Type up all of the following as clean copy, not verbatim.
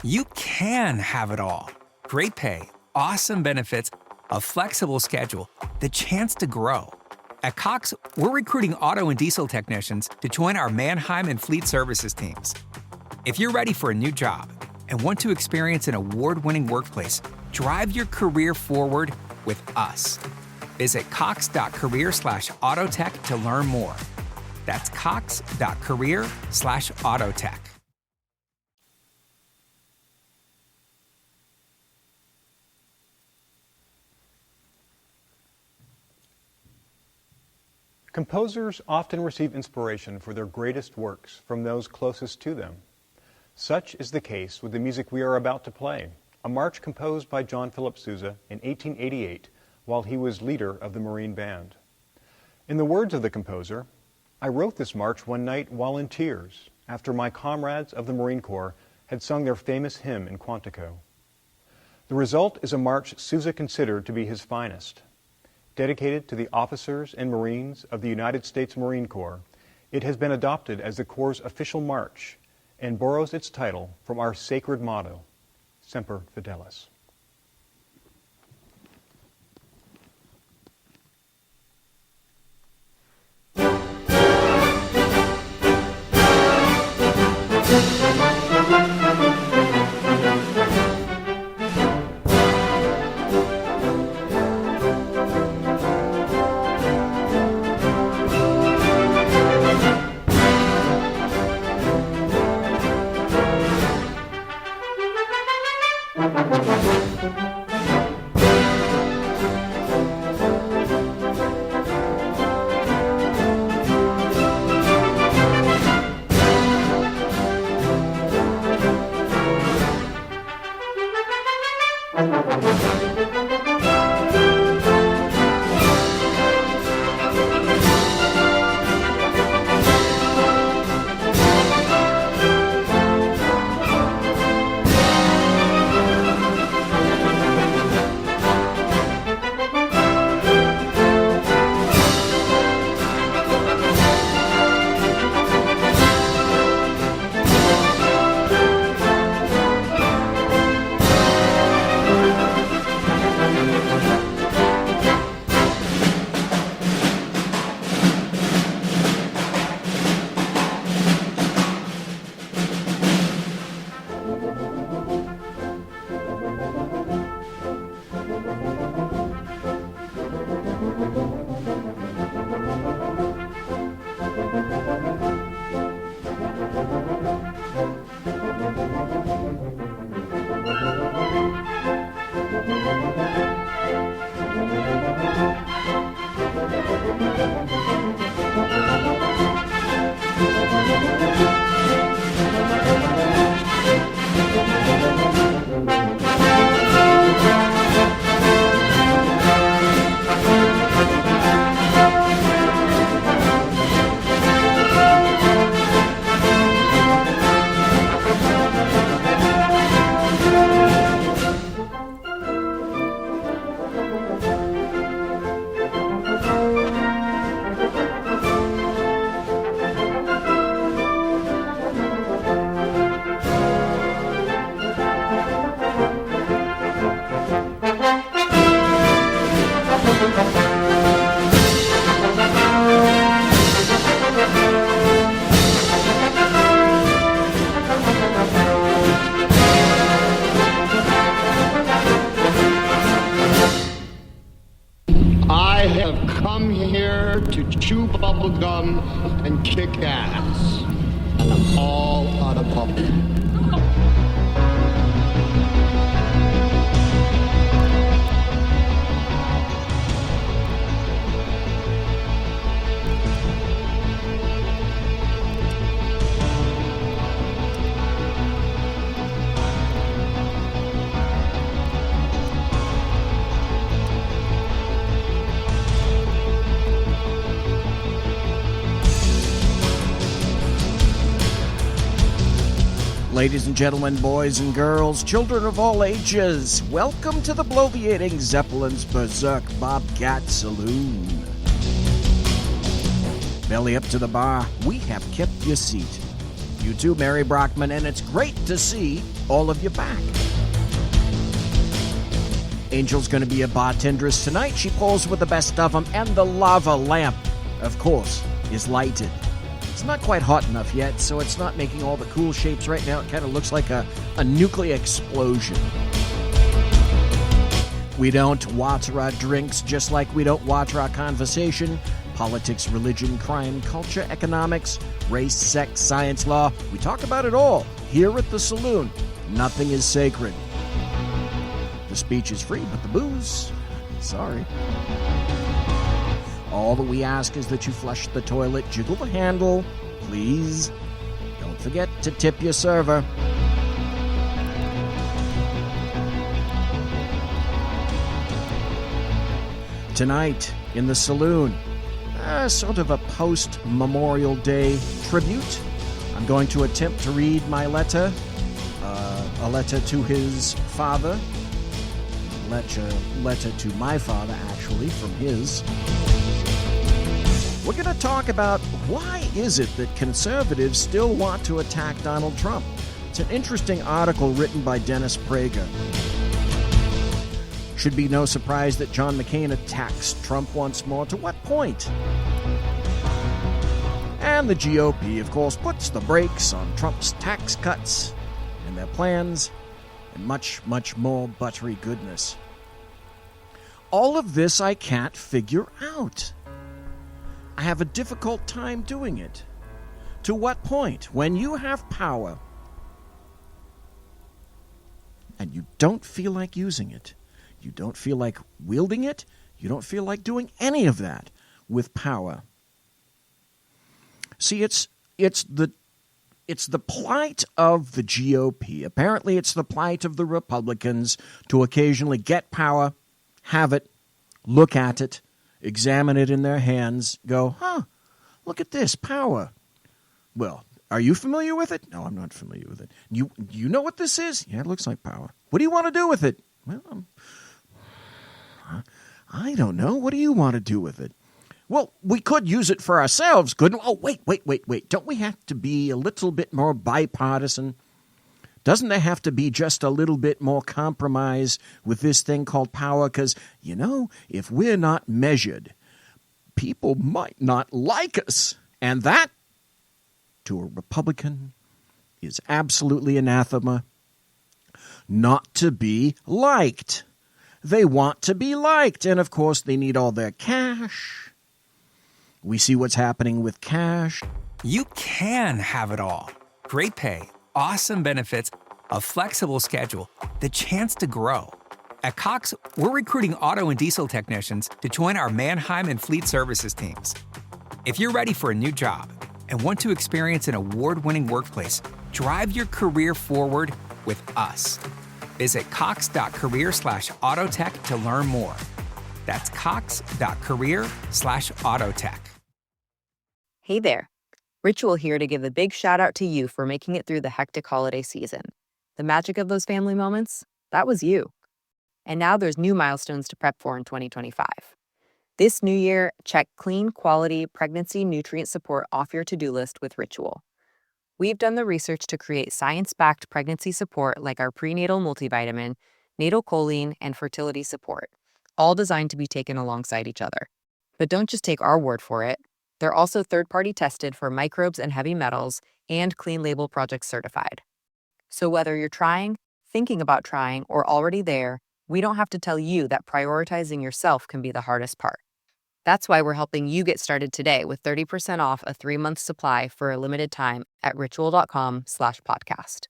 You can have it all. Great pay, awesome benefits, a flexible schedule, the chance to grow. At Cox, we're recruiting auto and diesel technicians to join our Mannheim and Fleet Services teams. If you're ready for a new job and want to experience an award-winning workplace, drive your career forward with us. Visit cox.career/autotech to learn more. That's cox.career/autotech. Composers often receive inspiration for their greatest works from those closest to them. Such is the case with the music we are about to play, a march composed by John Philip Sousa in 1888 while he was leader of the Marine Band. In the words of the composer, "I wrote this march one night while in tears, after my comrades of the Marine Corps had sung their famous hymn in Quantico." The result is a march Sousa considered to be his finest. Dedicated to the officers and Marines of the United States Marine Corps, it has been adopted as the Corps' official march and borrows its title from our sacred motto, Semper Fidelis. Bubblegum and kick ass. And I'm all out of bubble. Ladies and gentlemen, boys and girls, children of all ages, welcome to the bloviating Zeppelin's Berserk Bobcat Saloon. Belly up to the bar, we have kept your seat. You too, Mary Brockman, and it's great to see all of you back. Angel's going to be a bartendress tonight. She pulls with the best of them, and the lava lamp, of course, is lighted. It's not quite hot enough yet, so it's not making all the cool shapes right now. It kind of looks like a nuclear explosion. We don't water our drinks just like we don't water our conversation. Politics, religion, crime, culture, economics, race, sex, science, law. We talk about it all here at the Saloon. Nothing is sacred. The speech is free, but the booze, sorry. All that we ask is that you flush the toilet, jiggle the handle, please. Don't forget to tip your server. Tonight in the Saloon, sort of a post-Memorial Day tribute. I'm going to attempt to read my letter, a letter to his father, letter to my father, actually, from his. We're going to talk about why is it that conservatives still want to attack Donald Trump. It's an interesting article written by Dennis Prager. Should be no surprise that John McCain attacks Trump once more. To what point? And the GOP, of course, puts the brakes on Trump's tax cuts and their plans and much, much more buttery goodness. All of this I can't figure out. I have a difficult time doing it. To what point? When you have power and you don't feel like using it, you don't feel like wielding it, you don't feel like doing any of that with power. See, it's the plight of the GOP. Apparently, it's the plight of the Republicans to occasionally get power, have it, look at it, examine it in their hands, go, look at this, power. Well, are you familiar with it? No, I'm not familiar with it. You know what this is? Yeah, it looks like power. What do you want to do with it? Well, I don't know. What do you want to do with it? Well, we could use it for ourselves, couldn't we? Oh, wait. Don't we have to be a little bit more bipartisan? Doesn't there have to be just a little bit more compromise with this thing called power? Because, if we're not measured, people might not like us. And that, to a Republican, is absolutely anathema. Not to be liked. They want to be liked. And, of course, they need all their cash. We see what's happening with cash. You can have it all. Great pay, awesome benefits, a flexible schedule, the chance to grow. At Cox, we're recruiting auto and diesel technicians to join our Mannheim and Fleet Services teams. If you're ready for a new job and want to experience an award-winning workplace, drive your career forward with us. Visit cox.career/autotech to learn more. That's cox.career/autotech. Hey there, Ritual here to give a big shout out to you for making it through the hectic holiday season. The magic of those family moments, that was you. And now there's new milestones to prep for in 2025. This new year, check clean, quality pregnancy nutrient support off your to-do list with Ritual. We've done the research to create science-backed pregnancy support like our prenatal multivitamin, natal choline, and fertility support, all designed to be taken alongside each other. But don't just take our word for it. They're also third-party tested for microbes and heavy metals and Clean Label Project certified. So whether you're trying, thinking about trying, or already there, we don't have to tell you that prioritizing yourself can be the hardest part. That's why we're helping you get started today with 30% off a 3-month supply for a limited time at ritual.com/podcast.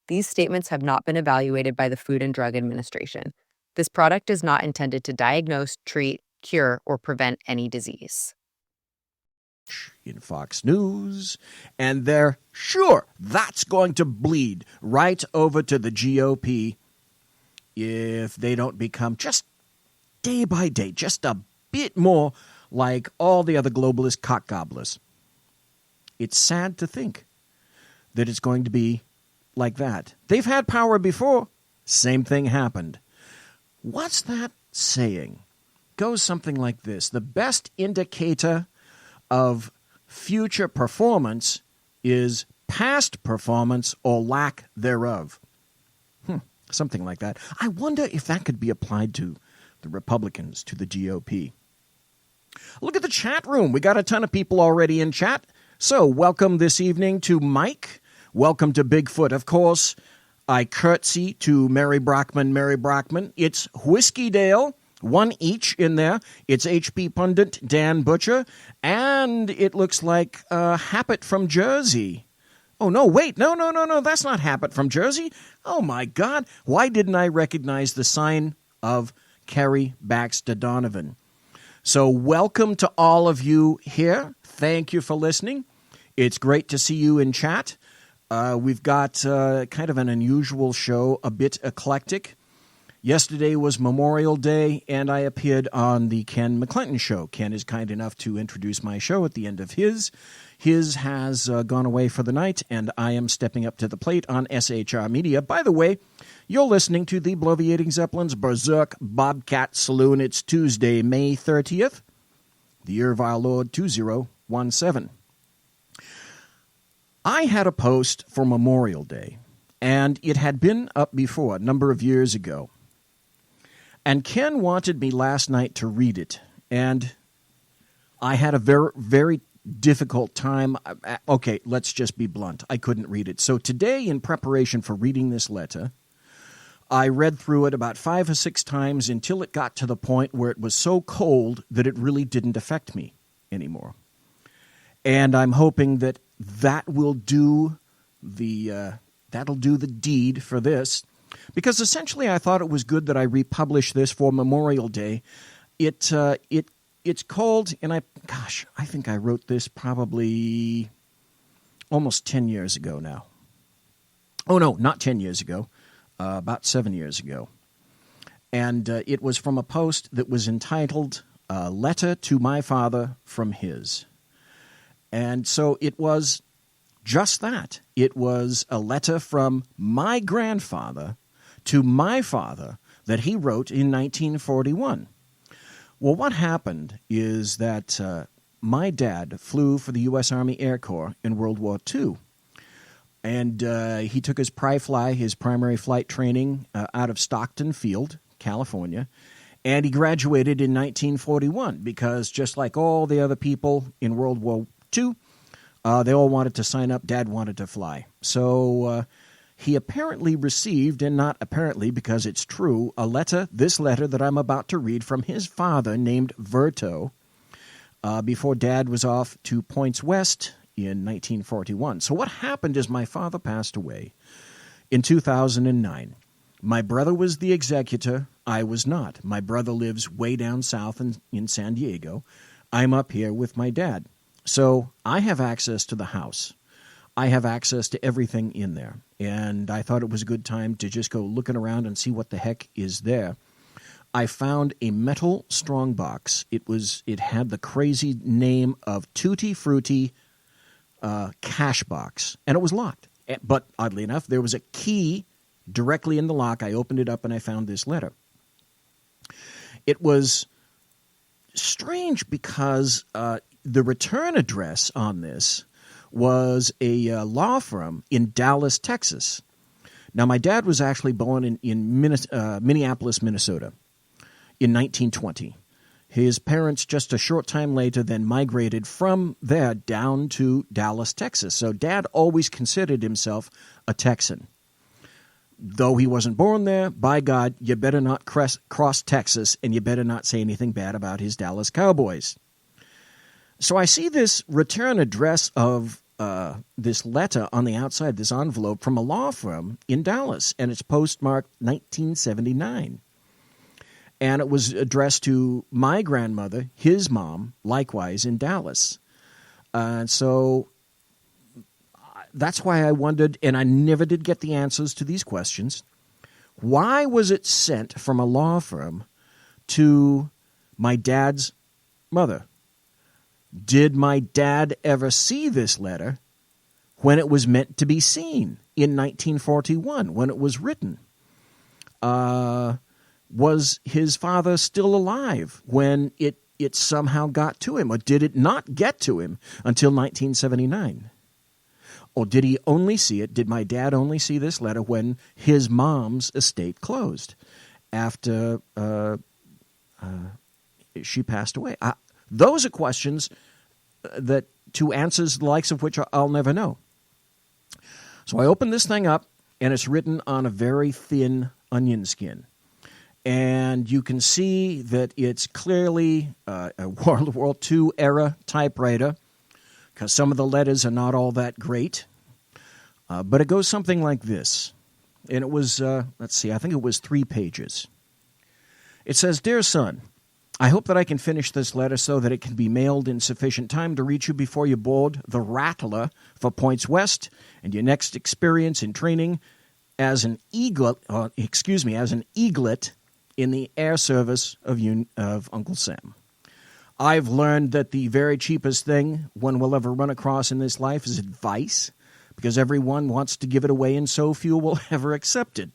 These statements have not been evaluated by the Food and Drug Administration. This product is not intended to diagnose, treat, cure, or prevent any disease. In Fox News, and they're sure that's going to bleed right over to the GOP if they don't become just day by day, just a bit more like all the other globalist cock gobblers. It's sad to think that it's going to be like that. They've had power before. Same thing happened. What's that saying? Goes something like this. The best indicator of future performance is past performance or lack thereof. Something like that. I wonder if that could be applied to the Republicans, to the GOP. Look at the chat room. We got a ton of people already in chat. So welcome this evening to Mike. Welcome to Bigfoot. Of course, I curtsy to Mary Brockman. It's Whiskey Dale, one each in there. It's HP Pundit, Dan Butcher, and it looks like Happett from Jersey. Oh, no, wait, no, that's not Happett from Jersey. Oh, my God, why didn't I recognize the sign of Kerry Baxter Donovan? So welcome to all of you here. Thank you for listening. It's great to see you in chat. We've got kind of an unusual show, a bit eclectic. Yesterday was Memorial Day, and I appeared on the Ken McClinton show. Ken is kind enough to introduce my show at the end of his. His has gone away for the night, and I am stepping up to the plate on SHR Media. By the way, you're listening to the Bloviating Zeppelin's Berserk Bobcat Saloon. It's Tuesday, May 30th, the year of our Lord 2017. I had a post for Memorial Day, and it had been up before, a number of years ago. And Ken wanted me last night to read it, and I had a very, very difficult time. Okay, let's just be blunt. I couldn't read it. So today, in preparation for reading this letter, I read through it about 5 or 6 times until it got to the point where it was so cold that it really didn't affect me anymore. And I'm hoping that will do that'll do the deed for this. Because essentially I thought it was good that I republished this for Memorial Day. It's called, and I think I wrote this probably almost 10 years ago now. Oh, no, not 10 years ago, about 7 years ago. And it was from a post that was entitled, Letter to My Father from His. And so it was just that. It was a letter from my grandfather to my father that he wrote in 1941. Well, what happened is that my dad flew for the U.S. Army Air Corps in World War II. And he took his his primary flight training, out of Stockton Field, California. And he graduated in 1941 because just like all the other people in World War II, they all wanted to sign up. Dad wanted to fly. So he apparently received, and not apparently because it's true, this letter that I'm about to read from his father named Verto before Dad was off to Points West in 1941. So what happened is my father passed away in 2009. My brother was the executor. I was not. My brother lives way down south in San Diego. I'm up here with my dad. So I have access to the house. I have access to everything in there. And I thought it was a good time to just go looking around and see what the heck is there. I found a metal strongbox. It had the crazy name of Tutti Frutti cash box. And it was locked. But oddly enough, there was a key directly in the lock. I opened it up and I found this letter. It was strange because the return address on this was a law firm in Dallas, Texas. Now, my dad was actually born in Minneapolis, Minnesota in 1920. His parents, just a short time later, then migrated from there down to Dallas, Texas. So Dad always considered himself a Texan. Though he wasn't born there, by God, you better not cross Texas, and you better not say anything bad about his Dallas Cowboys. So I see this return address of this letter on the outside, this envelope from a law firm in Dallas, and it's postmarked 1979. And it was addressed to my grandmother, his mom, likewise in Dallas. So that's why I wondered, and I never did get the answers to these questions. Why was it sent from a law firm to my dad's mother? Did my dad ever see this letter when it was meant to be seen in 1941, when it was written? Was his father still alive when it somehow got to him, or did it not get to him until 1979? Or did he only see it? Did my dad only see this letter when his mom's estate closed after she passed away? Those are questions that to answers the likes of which I'll never know. So I open this thing up, and it's written on a very thin onion skin. And you can see that it's clearly a World War II era typewriter, because some of the letters are not all that great. But it goes something like this. And it was, I think it was 3 pages. It says, "Dear son, I hope that I can finish this letter so that it can be mailed in sufficient time to reach you before you board the Rattler for Points West and your next experience in training as an eaglet in the air service of Uncle Sam. I've learned that the very cheapest thing one will ever run across in this life is advice, because everyone wants to give it away and so few will ever accept it.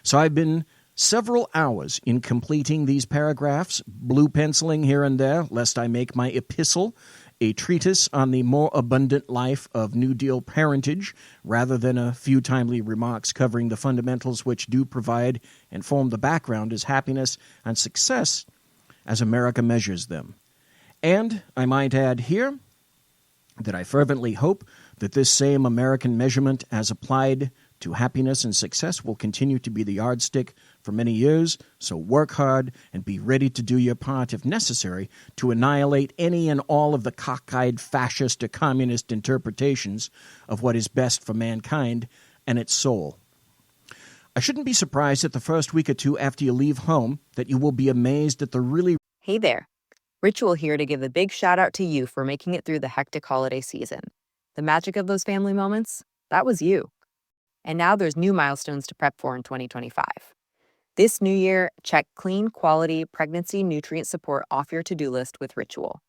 So I've been several hours in completing these paragraphs, blue penciling here and there, lest I make my epistle a treatise on the more abundant life of New Deal parentage, rather than a few timely remarks covering the fundamentals which do provide and form the background as happiness and success as America measures them. And I might add here that I fervently hope that this same American measurement as applied to happiness and success will continue to be the yardstick for many years, so work hard and be ready to do your part if necessary to annihilate any and all of the cockeyed fascist or communist interpretations of what is best for mankind and its soul. I shouldn't be surprised that the first week or two after you leave home that you will be amazed at the really..." Hey there. Ritual here to give a big shout out to you for making it through the hectic holiday season. The magic of those family moments, that was you. And now there's new milestones to prep for in 2025. This new year, check clean, quality pregnancy nutrient support off your to-do list with Ritual.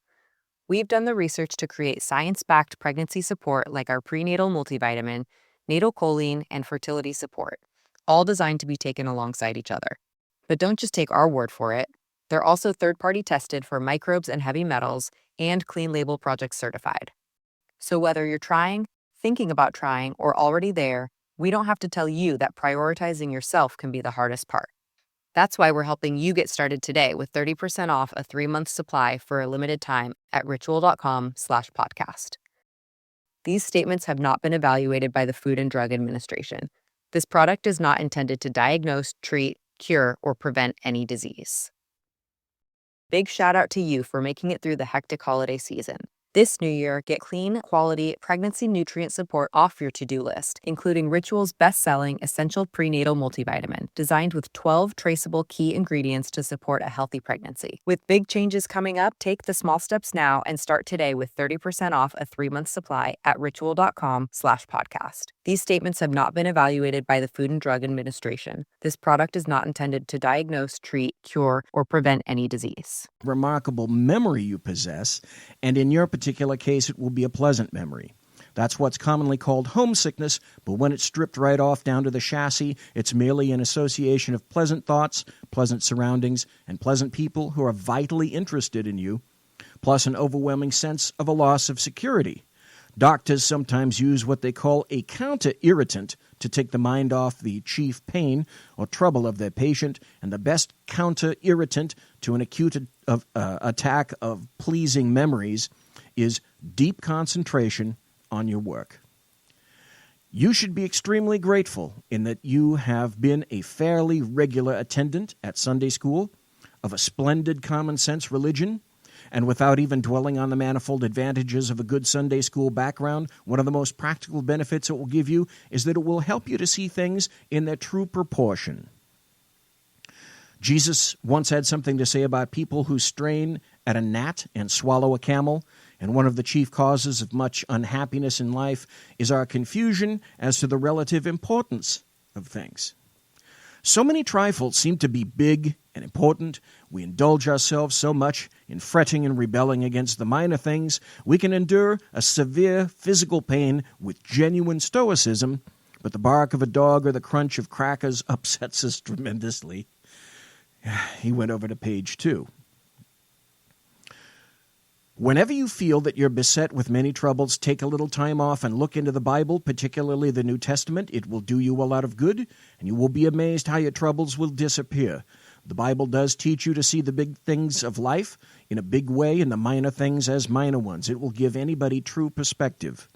We've done the research to create science-backed pregnancy support like our prenatal multivitamin, natal choline, and fertility support, all designed to be taken alongside each other. But don't just take our word for it. They're also third-party tested for microbes and heavy metals and Clean Label Project certified. So whether you're trying, thinking about trying, or already there, we don't have to tell you that prioritizing yourself can be the hardest part. That's why we're helping you get started today with 30% off a 3-month supply for a limited time at ritual.com/podcast. These statements have not been evaluated by the Food and Drug Administration. This product is not intended to diagnose, treat, cure, or prevent any disease. Big shout out to you for making it through the hectic holiday season. This new year, get clean, quality pregnancy nutrient support off your to-do list, including Ritual's best-selling Essential Prenatal Multivitamin, designed with 12 traceable key ingredients to support a healthy pregnancy. With big changes coming up, take the small steps now and start today with 30% off a 3-month supply at ritual.com/podcast. These statements have not been evaluated by the Food and Drug Administration. This product is not intended to diagnose, treat, cure, or prevent any disease. Remarkable memory you possess, and in your particular case, it will be a pleasant memory. That's what's commonly called homesickness, but when it's stripped right off down to the chassis, it's merely an association of pleasant thoughts, pleasant surroundings, and pleasant people who are vitally interested in you, plus an overwhelming sense of a loss of security. Doctors sometimes use what they call a counter-irritant to take the mind off the chief pain or trouble of their patient, and the best counter-irritant to an acute attack of pleasing memories is deep concentration on your work. You should be extremely grateful in that you have been a fairly regular attendant at Sunday school, of a splendid common-sense religion, and without even dwelling on the manifold advantages of a good Sunday school background, one of the most practical benefits it will give you is that it will help you to see things in their true proportion. Jesus once had something to say about people who strain at a gnat and swallow a camel, and one of the chief causes of much unhappiness in life is our confusion as to the relative importance of things. So many trifles seem to be big and important. We indulge ourselves so much in fretting and rebelling against the minor things, we can endure a severe physical pain with genuine stoicism, but the bark of a dog or the crunch of crackers upsets us tremendously. He went over to page 2. Whenever you feel that you're beset with many troubles, take a little time off and look into the Bible, particularly the New Testament. It will do you a lot of good, and you will be amazed how your troubles will disappear. The Bible does teach you to see the big things of life in a big way and the minor things as minor ones. It will give anybody true perspective.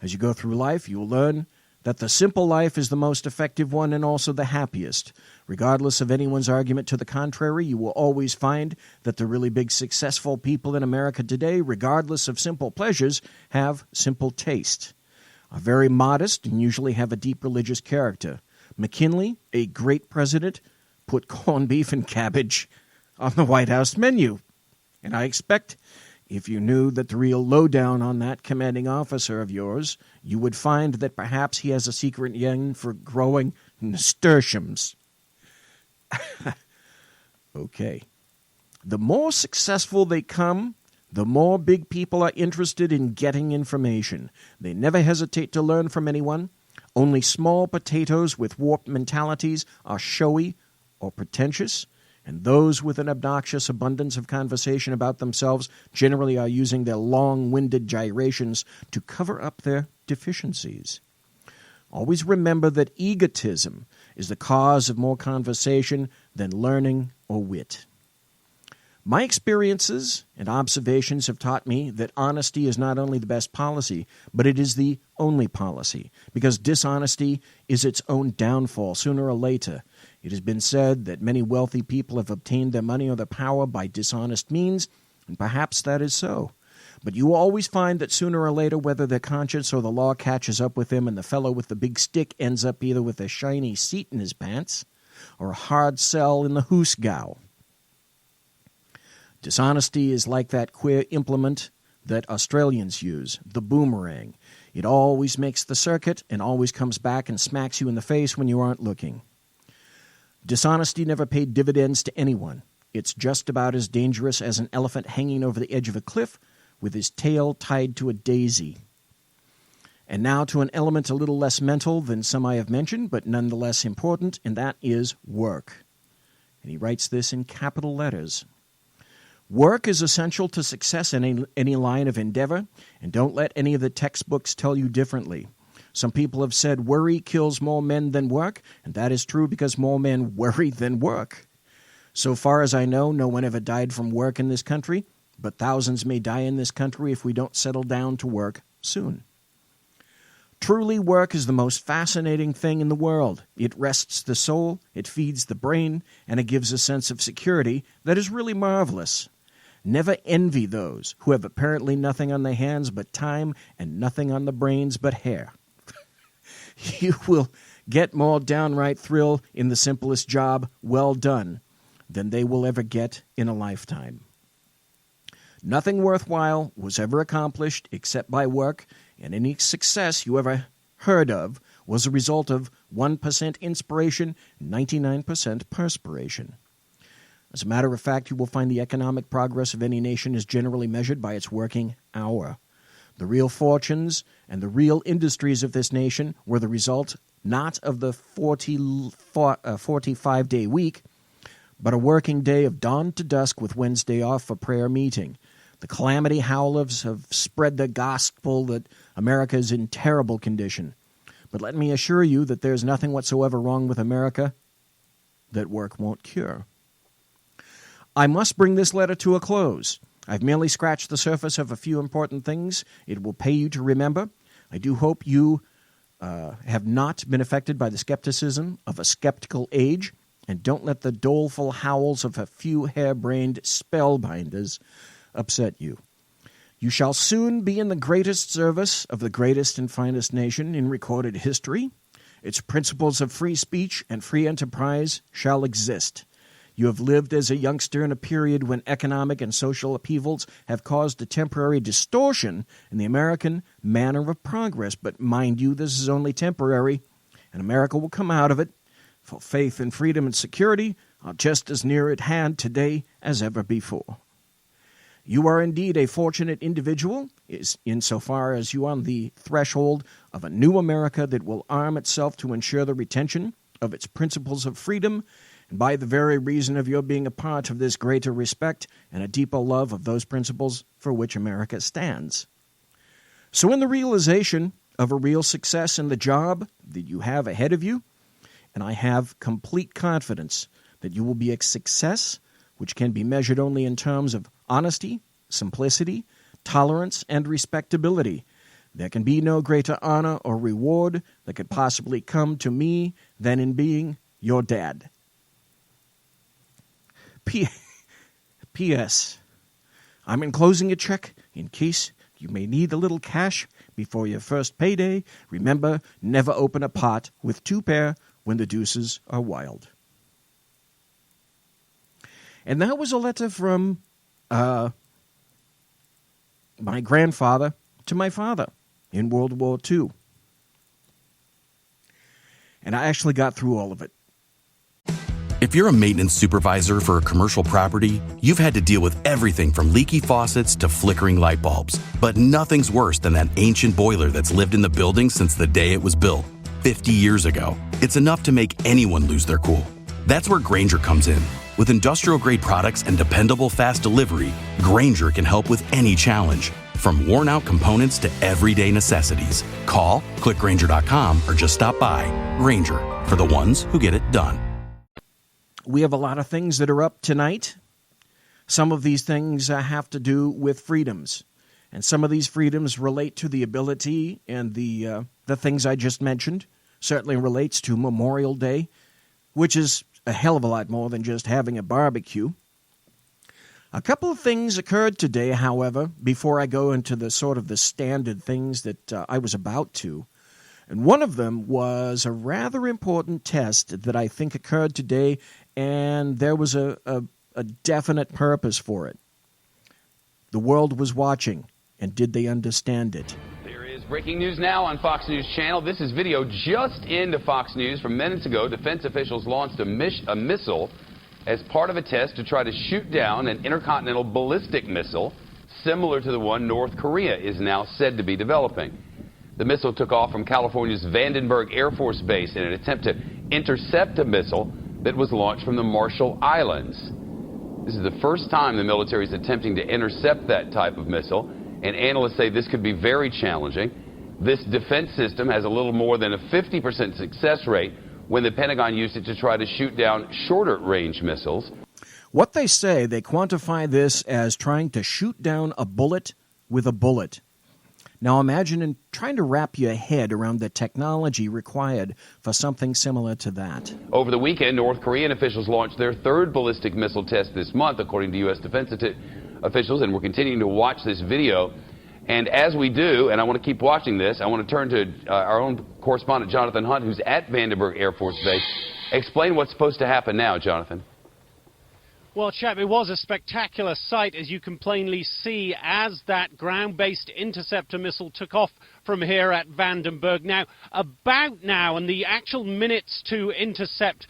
As you go through life, you will learn that the simple life is the most effective one and also the happiest. Regardless of anyone's argument to the contrary, you will always find that the really big successful people in America today, regardless of simple pleasures, have simple taste, are very modest, and usually have a deep religious character. McKinley, a great president, put corned beef and cabbage on the White House menu. And I expect if you knew that the real lowdown on that commanding officer of yours, you would find that perhaps he has a secret yen for growing nasturtiums. Okay. The more successful they come, the more big people are interested in getting information. They never hesitate to learn from anyone. Only small potatoes with warped mentalities are showy or pretentious, and those with an obnoxious abundance of conversation about themselves generally are using their long-winded gyrations to cover up their deficiencies. Always remember that egotism is the cause of more conversation than learning or wit. My experiences and observations have taught me that honesty is not only the best policy, but it is the only policy, because dishonesty is its own downfall sooner or later. It has been said that many wealthy people have obtained their money or their power by dishonest means, and perhaps that is so. But you will always find that sooner or later, whether their conscience or the law catches up with them, and the fellow with the big stick ends up either with a shiny seat in his pants or a hard cell in the hoosgow. Dishonesty is like that queer implement that Australians use, the boomerang. It always makes the circuit and always comes back and smacks you in the face when you aren't looking. Dishonesty never paid dividends to anyone. It's just about as dangerous as an elephant hanging over the edge of a cliff with his tail tied to a daisy. And now to an element a little less mental than some I have mentioned, but nonetheless important, and that is work. And he writes this in capital letters. Work is essential to success in any line of endeavor, and don't let any of the textbooks tell you differently. Some people have said worry kills more men than work, and that is true because more men worry than work. So far as I know, no one ever died from work in this country, but thousands may die in this country if we don't settle down to work soon. Truly, work is the most fascinating thing in the world. It rests the soul, it feeds the brain, and it gives a sense of security that is really marvelous. Never envy those who have apparently nothing on their hands but time and nothing on the brains but hair. You will get more downright thrill in the simplest job, well done, than they will ever get in a lifetime. Nothing worthwhile was ever accomplished except by work, and any success you ever heard of was a result of 1% inspiration, 99% perspiration. As a matter of fact, you will find the economic progress of any nation is generally measured by its working hour. The real fortunes and the real industries of this nation were the result not of the 45-day week, but a working day of dawn to dusk with Wednesday off for prayer meeting. The calamity howlers have spread the gospel that America is in terrible condition. But let me assure you that there's nothing whatsoever wrong with America that work won't cure. I must bring this letter to a close. I've merely scratched the surface of a few important things it will pay you to remember. I do hope you have not been affected by the skepticism of a skeptical age, and don't let the doleful howls of a few harebrained spellbinders upset you. You shall soon be in the greatest service of the greatest and finest nation in recorded history. Its principles of free speech and free enterprise shall exist. You have lived as a youngster in a period when economic and social upheavals have caused a temporary distortion in the American manner of progress. But mind you, this is only temporary, and America will come out of it, for faith and freedom and security are just as near at hand today as ever before. You are indeed a fortunate individual insofar as you are on the threshold of a new America that will arm itself to ensure the retention of its principles of freedom and by the very reason of your being a part of this greater respect and a deeper love of those principles for which America stands. So in the realization of a real success in the job that you have ahead of you, and I have complete confidence that you will be a success which can be measured only in terms of honesty, simplicity, tolerance, and respectability. There can be no greater honor or reward that could possibly come to me than in being your dad. P.S. I'm enclosing a check in case you may need a little cash before your first payday. Remember, never open a pot with two pair when the deuces are wild. And that was a letter from my grandfather to my father in World War II. And I actually got through all of it. If you're a maintenance supervisor for a commercial property, you've had to deal with everything from leaky faucets to flickering light bulbs. But nothing's worse than that ancient boiler that's lived in the building since the day it was built, 50 years ago. It's enough to make anyone lose their cool. That's where Grainger comes in. With industrial-grade products and dependable fast delivery, Grainger can help with any challenge, from worn-out components to everyday necessities. Call, click Grainger.com, or just stop by. Grainger, for the ones who get it done. We have a lot of things that are up tonight. Some of these things have to do with freedoms. And some of these freedoms relate to the ability and the things I just mentioned. Certainly relates to Memorial Day, which is a hell of a lot more than just having a barbecue. A couple of things occurred today, however, before I go into the sort of the standard things that I was about to. And one of them was a rather important test that I think occurred today, and there was a definite purpose for it. The world was watching, and did they understand it? There is breaking news now on Fox News Channel. This is video just into Fox News from minutes ago. Defense officials launched a missile as part of a test to try to shoot down an intercontinental ballistic missile similar to the one North Korea is now said to be developing. The missile took off from California's Vandenberg Air Force Base in an attempt to intercept a missile that was launched from the Marshall Islands. This is the first time the military is attempting to intercept that type of missile, and analysts say this could be very challenging. This defense system has a little more than a 50% success rate when the Pentagon used it to try to shoot down shorter-range missiles. What they say, they quantify this as trying to shoot down a bullet with a bullet. Now imagine trying to wrap your head around the technology required for something similar to that. Over the weekend, North Korean officials launched their third ballistic missile test this month, according to U.S. defense officials, and we're continuing to watch this video. And as we do, and I want to keep watching this, I want to turn to our own correspondent, Jonathan Hunt, who's at Vandenberg Air Force Base. Explain what's supposed to happen now, Jonathan. Well, Chap, it was a spectacular sight, as you can plainly see, as that ground-based interceptor missile took off from here at Vandenberg. Now, about now, and the actual minutes to intercept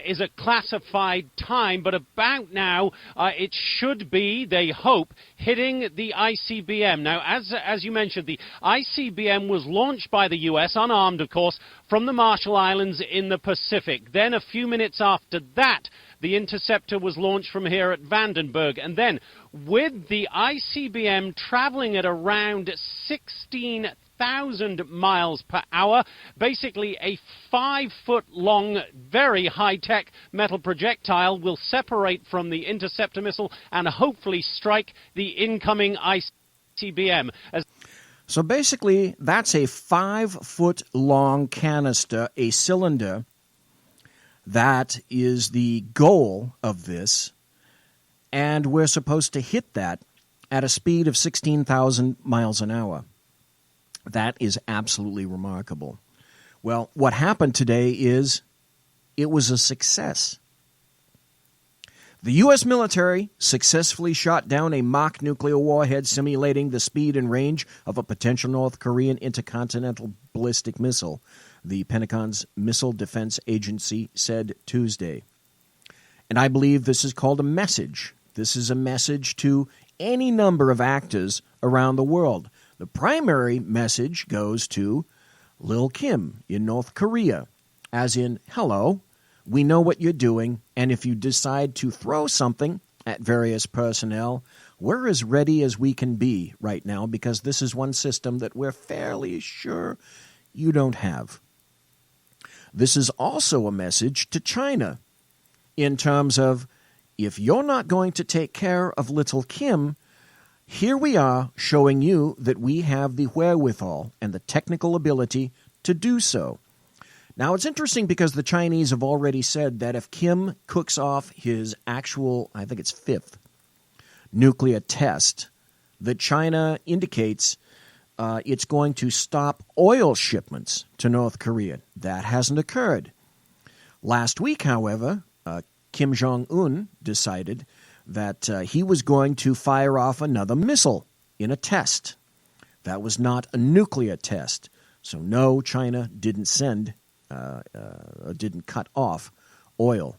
is a classified time, but about now it should be, they hope, hitting the ICBM. Now, as you mentioned, the ICBM was launched by the U.S., unarmed, of course, from the Marshall Islands in the Pacific. Then, a few minutes after that, the interceptor was launched from here at Vandenberg. And then, with the ICBM traveling at around 16,000 miles per hour, basically a 5-foot-long, very high-tech metal projectile will separate from the interceptor missile and hopefully strike the incoming ICBM. So basically, that's a 5-foot-long canister, a cylinder. That is the goal of this, and we're supposed to hit that at a speed of 16,000 miles an hour. That is absolutely remarkable. Well, what happened today is it was a success. The U.S. military successfully shot down a mock nuclear warhead simulating the speed and range of a potential North Korean intercontinental ballistic missile, the Pentagon's Missile Defense Agency said Tuesday. And I believe this is called a message. This is a message to any number of actors around the world. The primary message goes to Lil Kim in North Korea, as in, hello, We know what you're doing, and if you decide to throw something at various personnel, we're as ready as we can be right now because this is one system that we're fairly sure you don't have. This is also a message to China in terms of, if you're not going to take care of little Kim, here we are showing you that we have the wherewithal and the technical ability to do so. Now, it's interesting because the Chinese have already said that if Kim cooks off his actual, I think it's 5th, nuclear test, that China indicates it's going to stop oil shipments to North Korea. That hasn't occurred. Last week, however, Kim Jong-un decided that he was going to fire off another missile in a test. That was not a nuclear test. So no, China didn't didn't cut off oil.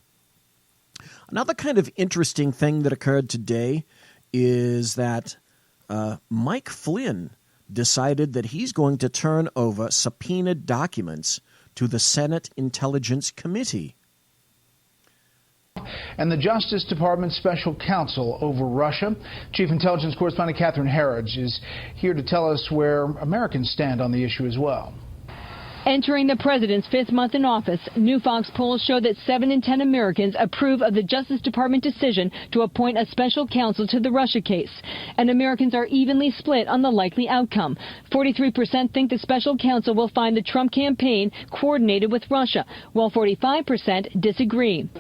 Another kind of interesting thing that occurred today is that Mike Flynn decided that he's going to turn over subpoenaed documents to the Senate Intelligence Committee. And the Justice Department's special counsel over Russia, Chief Intelligence Correspondent Catherine Herridge, is here to tell us where Americans stand on the issue as well. Entering the president's 5th month in office, new Fox polls show that 7 in 10 Americans approve of the Justice Department decision to appoint a special counsel to the Russia case. And Americans are evenly split on the likely outcome. 43% think the special counsel will find the Trump campaign coordinated with Russia, while 45% disagree.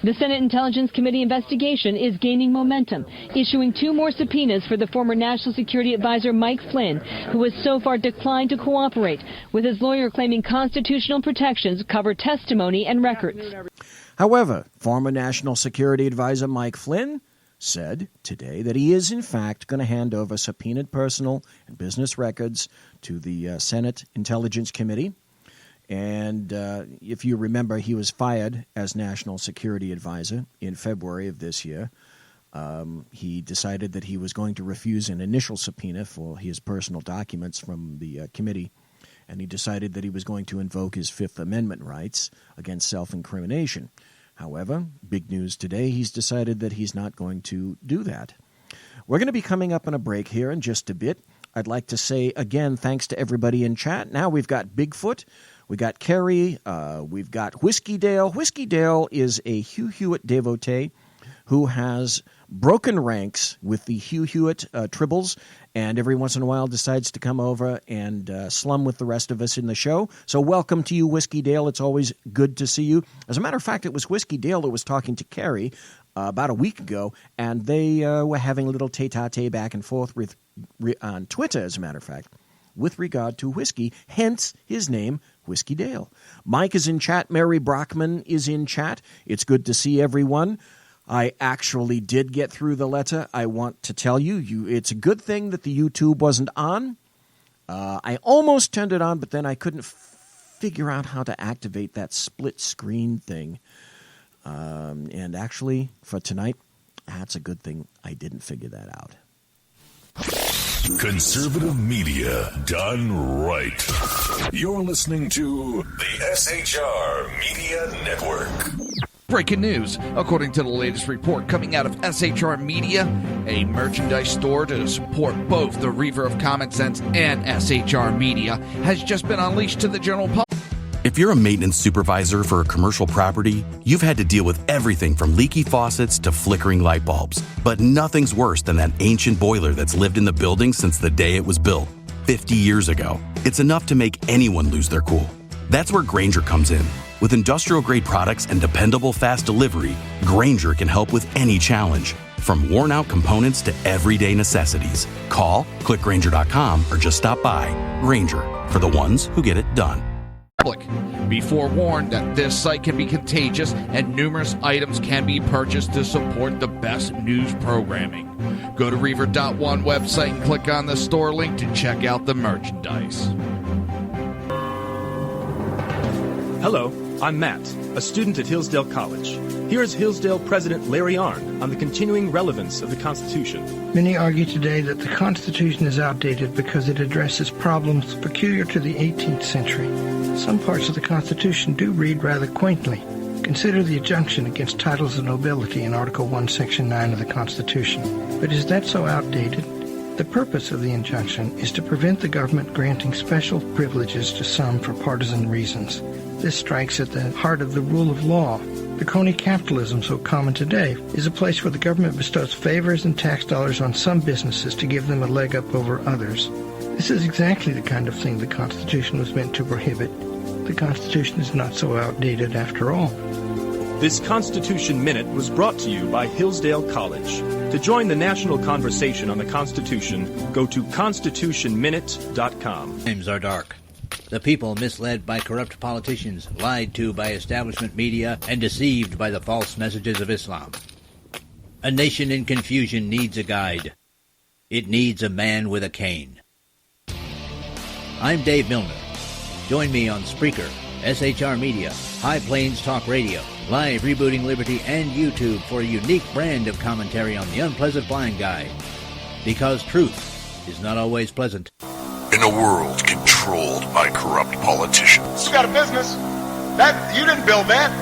The Senate Intelligence Committee investigation is gaining momentum, issuing 2 more subpoenas for the former National Security Advisor Mike Flynn, who has so far declined to cooperate, with his lawyer claiming constitutional protections cover testimony and records. However, former National Security Advisor Mike Flynn said today that he is, in fact, going to hand over subpoenaed personal and business records to the Senate Intelligence Committee. And if you remember, he was fired as National Security Advisor in February of this year. He decided that he was going to refuse an initial subpoena for his personal documents from the committee. And he decided that he was going to invoke his Fifth Amendment rights against self-incrimination. However, big news today, he's decided that he's not going to do that. We're going to be coming up on a break here in just a bit. I'd like to say, again, thanks to everybody in chat. Now we've got Bigfoot, we got Kerry, we've got Whiskey Dale. Whiskey Dale is a Hugh Hewitt devotee who has broken ranks with the Hugh Hewitt tribbles, and every once in a while decides to come over and slum with the rest of us in the show. So welcome to you, Whiskey Dale. It's always good to see you. As a matter of fact, it was Whiskey Dale that was talking to Kerry about a week ago, and they were having a little tete-a-tete back and forth on Twitter, as a matter of fact, with regard to whiskey, hence his name, Whiskey Dale. Mike is in chat. Mary Brockman is in chat. It's good to see everyone. I actually did get through the letter. I want to tell you, it's a good thing that the YouTube wasn't on. I almost turned it on, but then I couldn't figure out how to activate that split screen thing. And actually, for tonight, that's a good thing I didn't figure that out. Conservative media done right. You're listening to the SHR Media Network. Breaking news. According to the latest report coming out of SHR Media, a merchandise store to support both the Reaver of Common Sense and SHR Media has just been unleashed to the general public. If you're a maintenance supervisor for a commercial property, you've had to deal with everything from leaky faucets to flickering light bulbs. But nothing's worse than that ancient boiler that's lived in the building since the day it was built, 50 years ago. It's enough to make anyone lose their cool. That's where Grainger comes in. With industrial-grade products and dependable fast delivery, Grainger can help with any challenge, from worn-out components to everyday necessities. Call, click Grainger.com, or just stop by. Grainger, for the ones who get it done. Be forewarned that this site can be contagious and numerous items can be purchased to support the best news programming. Go to Reaver.one website and click on the store link to check out the merchandise. Hello, I'm Matt, a student at Hillsdale College. Here is Hillsdale President Larry Arnn on the continuing relevance of the Constitution. Many argue today that the Constitution is outdated because it addresses problems peculiar to the 18th century. Some parts of the Constitution do read rather quaintly. Consider the injunction against titles of nobility in Article 1, Section 9 of the Constitution. But is that so outdated? The purpose of the injunction is to prevent the government granting special privileges to some for partisan reasons. This strikes at the heart of the rule of law. The crony capitalism so common today is a place where the government bestows favors and tax dollars on some businesses to give them a leg up over others. This is exactly the kind of thing the Constitution was meant to prohibit. The Constitution is not so outdated after all. This Constitution Minute was brought to you by Hillsdale College. To join the national conversation on the Constitution, go to constitutionminute.com. Times are dark. The people misled by corrupt politicians, lied to by establishment media, and deceived by the false messages of Islam. A nation in confusion needs a guide. It needs a man with a cane. I'm Dave Milner. Join me on Spreaker, SHR Media, High Plains Talk Radio, Live Rebooting Liberty, and YouTube for a unique brand of commentary on the unpleasant blind guy. Because truth is not always pleasant. In a world controlled by corrupt politicians, You got a business. You didn't build that.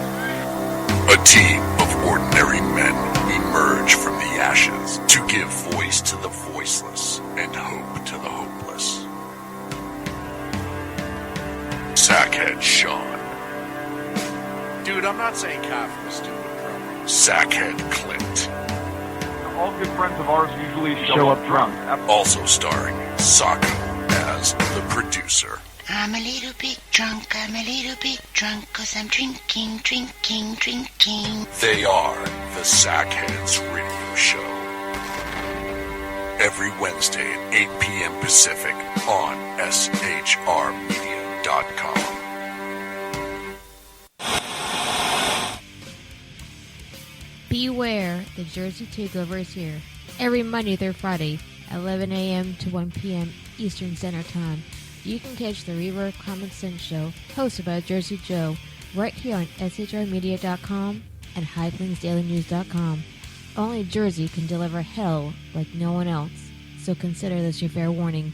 a team of ordinary men emerge from the ashes to give voice to the voiceless and hope to the hopeless. Sackhead Sean, Dude, I'm not saying half of a stupid program. Sackhead Clint, All good friends of ours usually show up drunk. also starring Sacco as the producer. I'm a little bit drunk, 'cause I'm drinking. They are the Sackheads Radio Show. Every Wednesday at 8 p.m. Pacific on shrmedia.com. Beware, the Jersey Takeover is here. Every Monday through Friday, 11 a.m. to 1 p.m. Eastern Standard Time. You can catch the Reverb Common Sense Show, hosted by Jersey Joe, right here on shrmedia.com and highplainsdailynews.com. Only Jersey can deliver hell like no one else, so consider this your fair warning.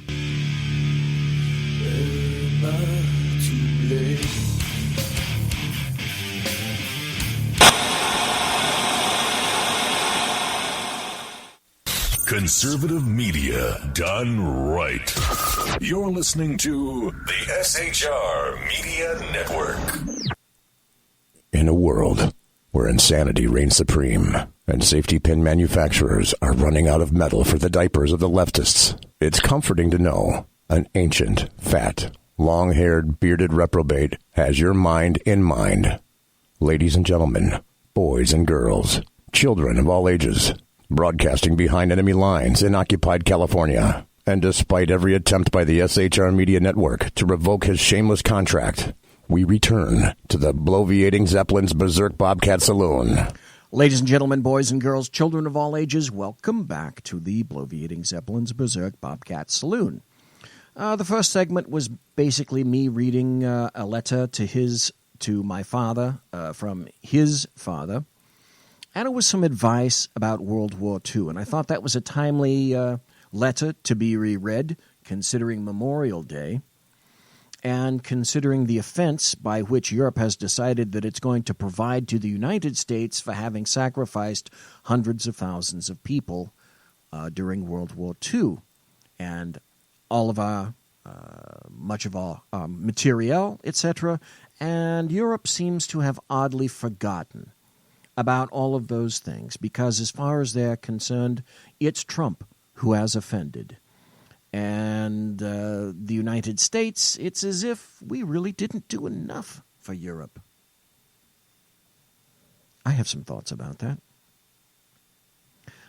Conservative media done right. You're listening to the SHR Media Network. In a world where insanity reigns supreme and safety pin manufacturers are running out of metal for the diapers of the leftists, it's comforting to know an ancient, fat, long-haired, bearded reprobate has your mind in mind. Ladies and gentlemen, boys and girls, children of all ages, broadcasting behind enemy lines in occupied California, and despite every attempt by the SHR Media Network to revoke his shameless contract, we return to the bloviating Zeppelin's Berserk Bobcat Saloon. Ladies and gentlemen, boys and girls, children of all ages, welcome back to the bloviating Zeppelin's Berserk Bobcat Saloon. The first segment was basically me reading a letter to my father from his father. And it was some advice about World War II. And I thought that was a timely letter to be reread, considering Memorial Day, and considering the offense by which Europe has decided that it's going to provide to the United States for having sacrificed hundreds of thousands of people during World War II. And all of our, much of our materiel, etc. And Europe seems to have oddly forgotten about all of those things, because as far as they're concerned, it's Trump who has offended. And the United States, it's as if we really didn't do enough for Europe. I have some thoughts about that.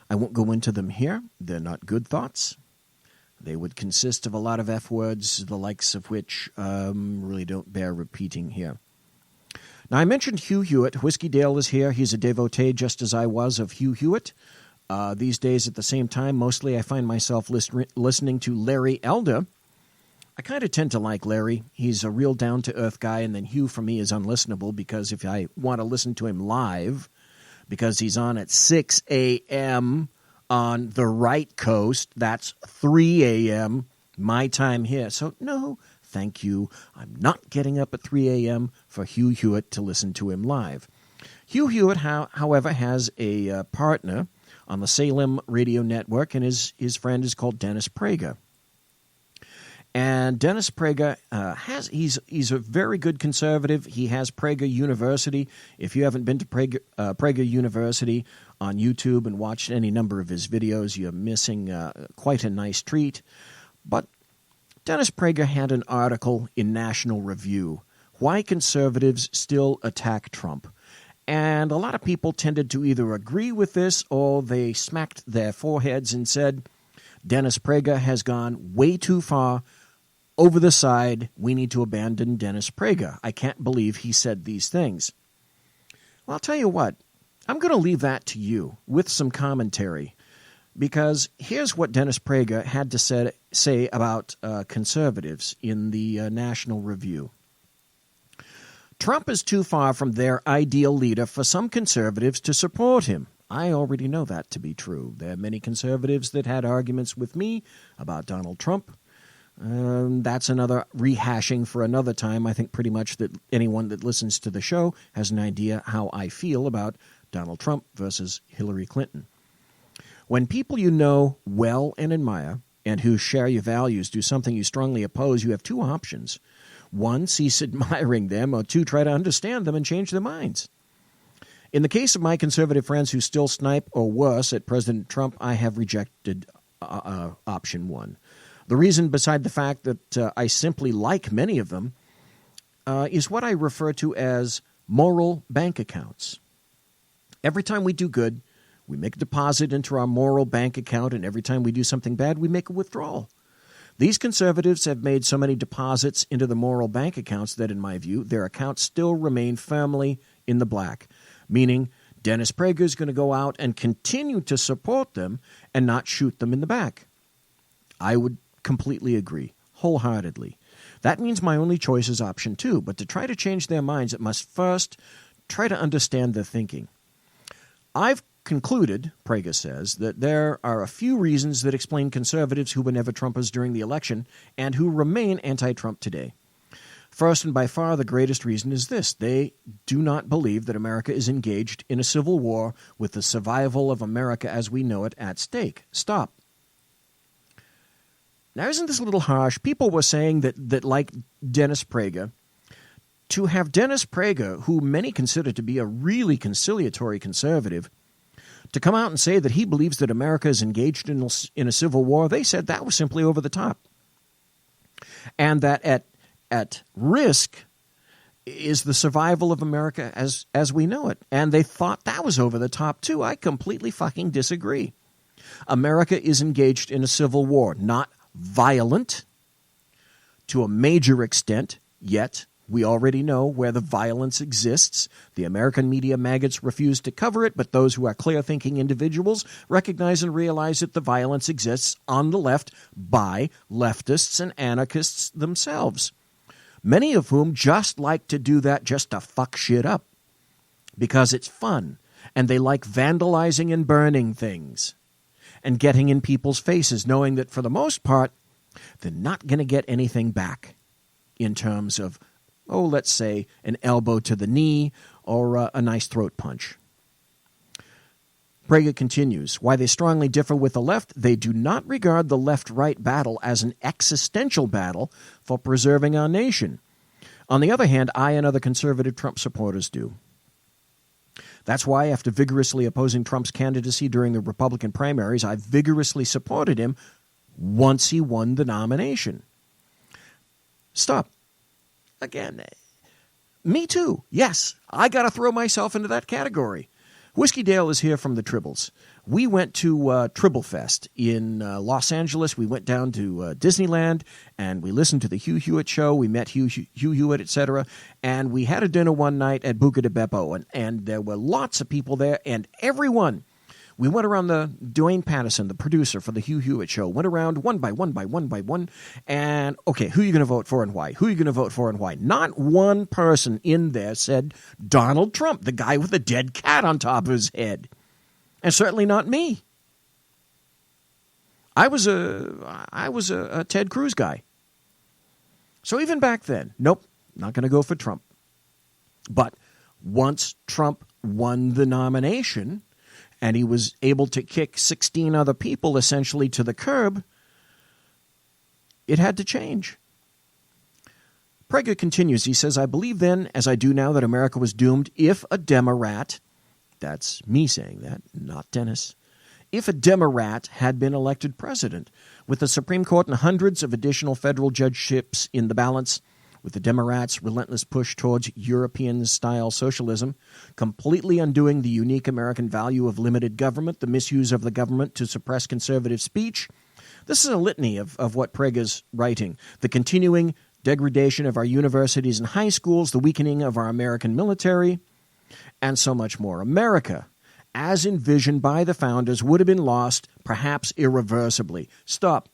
I won't go into them here. They're not good thoughts. They would consist of a lot of F words, the likes of which really don't bear repeating here. Now, I mentioned Hugh Hewitt. Whiskey Dale is here. He's a devotee, just as I was, of Hugh Hewitt. These days, at the same time, mostly I find myself listening to Larry Elder. I kind of tend to like Larry. He's a real down-to-earth guy, and then Hugh, for me, is unlistenable, because if I want to listen to him live, because he's on at 6 a.m. on the right coast, that's 3 a.m. my time here. So, no, thank you. I'm not getting up at 3 a.m. for Hugh Hewitt to listen to him live. Hugh Hewitt, however, has a partner on the Salem radio network, and his friend is called Dennis Prager. And Dennis Prager he's a very good conservative. He has Prager University. If you haven't been to Prager University on YouTube and watched any number of his videos, you're missing quite a nice treat. But Dennis Prager had an article in National Review, Why Conservatives Still Attack Trump. And a lot of people tended to either agree with this or they smacked their foreheads and said, Dennis Prager has gone way too far over the side. We need to abandon Dennis Prager. I can't believe he said these things. Well, I'll tell you what. I'm going to leave that to you with some commentary, because here's what Dennis Prager had to say about conservatives in the National Review. Trump is too far from their ideal leader for some conservatives to support him. I already know that to be true. There are many conservatives that had arguments with me about Donald Trump. That's another rehashing for another time. I think pretty much that anyone that listens to the show has an idea how I feel about Donald Trump versus Hillary Clinton. When people you know well and admire and who share your values do something you strongly oppose, you have two options. One, cease admiring them, or two, try to understand them and change their minds. In the case of my conservative friends who still snipe or worse at President Trump, I have rejected option one. The reason, beside the fact that I simply like many of them, is what I refer to as moral bank accounts. Every time we do good, we make a deposit into our moral bank account, and every time we do something bad, we make a withdrawal. These conservatives have made so many deposits into the moral bank accounts that, in my view, their accounts still remain firmly in the black, meaning Dennis Prager is going to go out and continue to support them and not shoot them in the back. I would completely agree, wholeheartedly. That means my only choice is option two, but to try to change their minds, it must first try to understand their thinking. I've concluded, Prager says, that there are a few reasons that explain conservatives who were never Trumpers during the election and who remain anti-Trump today. First, and by far the greatest reason, is this. They do not believe that America is engaged in a civil war with the survival of America as we know it at stake. Stop. Now, isn't this a little harsh? People were saying that like Dennis Prager, to have Dennis Prager, who many consider to be a really conciliatory conservative, to come out and say that he believes that America is engaged in a civil war, they said that was simply over the top. And that at risk is the survival of America as we know it. And they thought that was over the top, too. I completely fucking disagree. America is engaged in a civil war, not violent to a major extent, yet we already know where the violence exists. The American media maggots refuse to cover it, but those who are clear-thinking individuals recognize and realize that the violence exists on the left by leftists and anarchists themselves, many of whom just like to do that just to fuck shit up because it's fun, and they like vandalizing and burning things and getting in people's faces, knowing that for the most part, they're not going to get anything back in terms of, let's say, an elbow to the knee or a nice throat punch. Prager continues, why they strongly differ with the left, they do not regard the left-right battle as an existential battle for preserving our nation. On the other hand, I and other conservative Trump supporters do. That's why, after vigorously opposing Trump's candidacy during the Republican primaries, I vigorously supported him once he won the nomination. Stop. Again, me too. Yes, I got to throw myself into that category. Whiskey Dale is here from the Tribbles. We went to Tribblefest in Los Angeles. We went down to Disneyland, and we listened to the Hugh Hewitt show. We met Hugh Hewitt, etc. And we had a dinner one night at Buca de Beppo, and there were lots of people there, and everyone. We went around Dwayne Patterson, the producer for the Hugh Hewitt show, went around one by one, and, okay, who are you going to vote for and why? Who are you going to vote for and why? Not one person in there said Donald Trump, the guy with the dead cat on top of his head. And certainly not me. I was a Ted Cruz guy. So even back then, nope, not going to go for Trump. But once Trump won the nomination and he was able to kick 16 other people essentially to the curb, it had to change. Prager continues. He says, I believe then, as I do now, that America was doomed if a Democrat, that's me saying that, not Dennis, if a Democrat had been elected president, with the Supreme Court and hundreds of additional federal judgeships in the balance, with the Democrats' relentless push towards European-style socialism, completely undoing the unique American value of limited government, the misuse of the government to suppress conservative speech. This is a litany of what Prager's writing. The continuing degradation of our universities and high schools, the weakening of our American military, and so much more. America, as envisioned by the founders, would have been lost, perhaps irreversibly. Stop.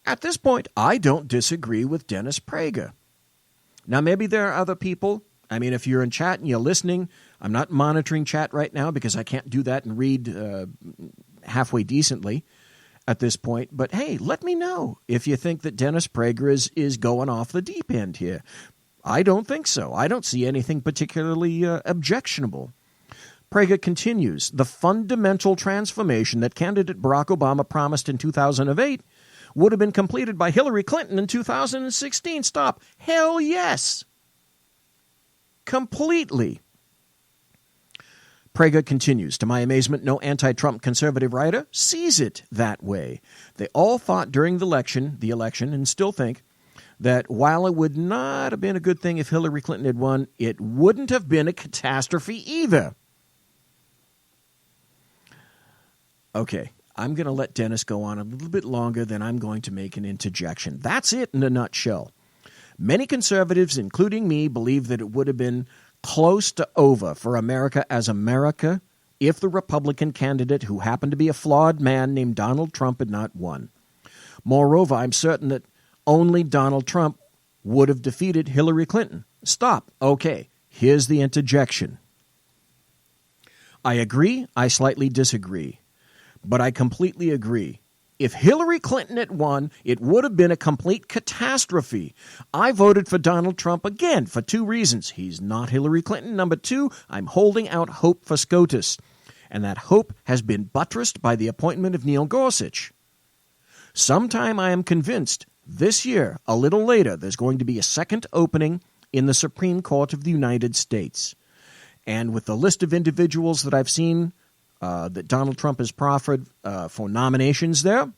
At this point, I don't disagree with Dennis Prager. Now, maybe there are other people. I mean, if you're in chat and you're listening, I'm not monitoring chat right now because I can't do that and read halfway decently at this point. But, hey, let me know if you think that Dennis Prager is going off the deep end here. I don't think so. I don't see anything particularly objectionable. Prager continues, the fundamental transformation that candidate Barack Obama promised in 2008 would have been completed by Hillary Clinton in 2016. Stop. Hell yes. Completely. Prager continues, to my amazement, no anti-Trump conservative writer sees it that way. They all thought during the election, and still think, that while it would not have been a good thing if Hillary Clinton had won, it wouldn't have been a catastrophe either. Okay. I'm going to let Dennis go on a little bit longer, then I'm going to make an interjection. That's it in a nutshell. Many conservatives, including me, believe that it would have been close to over for America as America if the Republican candidate, who happened to be a flawed man named Donald Trump, had not won. Moreover, I'm certain that only Donald Trump would have defeated Hillary Clinton. Stop. Okay, here's the interjection. I agree, I slightly disagree. But I completely agree. If Hillary Clinton had won, it would have been a complete catastrophe. I voted for Donald Trump again for two reasons. He's not Hillary Clinton. Number two, I'm holding out hope for SCOTUS. And that hope has been buttressed by the appointment of Neil Gorsuch. Sometime I am convinced this year, a little later, there's going to be a second opening in the Supreme Court of the United States. And with the list of individuals that I've seen that Donald Trump has proffered for nominations there,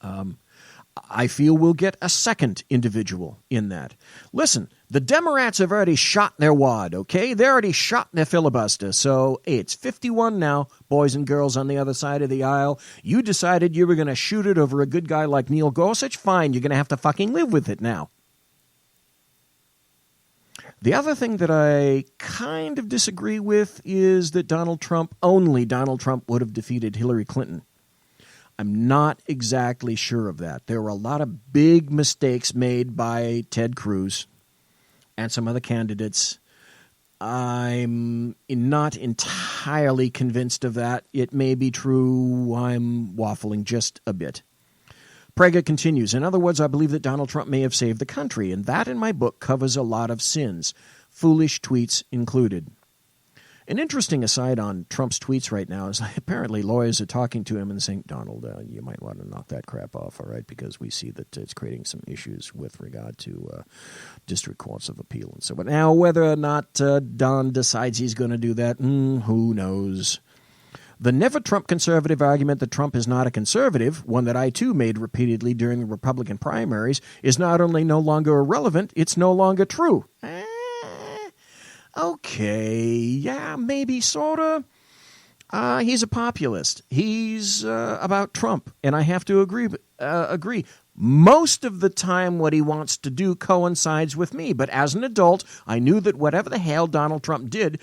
I feel we'll get a second individual in that. Listen, the Democrats have already shot their wad, okay? They already shot their filibuster. So it's 51 now, boys and girls on the other side of the aisle. You decided you were going to shoot it over a good guy like Neil Gorsuch? Fine, you're going to have to fucking live with it now. The other thing that I kind of disagree with is that only Donald Trump would have defeated Hillary Clinton. I'm not exactly sure of that. There were a lot of big mistakes made by Ted Cruz and some other candidates. I'm not entirely convinced of that. It may be true. I'm waffling just a bit. Prager continues, in other words, I believe that Donald Trump may have saved the country, and that in my book covers a lot of sins, foolish tweets included. An interesting aside on Trump's tweets right now is apparently lawyers are talking to him and saying, Donald, you might want to knock that crap off, all right, because we see that it's creating some issues with regard to district courts of appeal and so on. Now, whether or not Don decides he's going to do that, who knows? The never-Trump conservative argument that Trump is not a conservative, one that I too made repeatedly during the Republican primaries, is not only no longer irrelevant, it's no longer true. Okay, yeah, maybe, sort of. He's a populist. He's about Trump, and I have to agree. Most of the time what he wants to do coincides with me, but as an adult, I knew that whatever the hell Donald Trump did,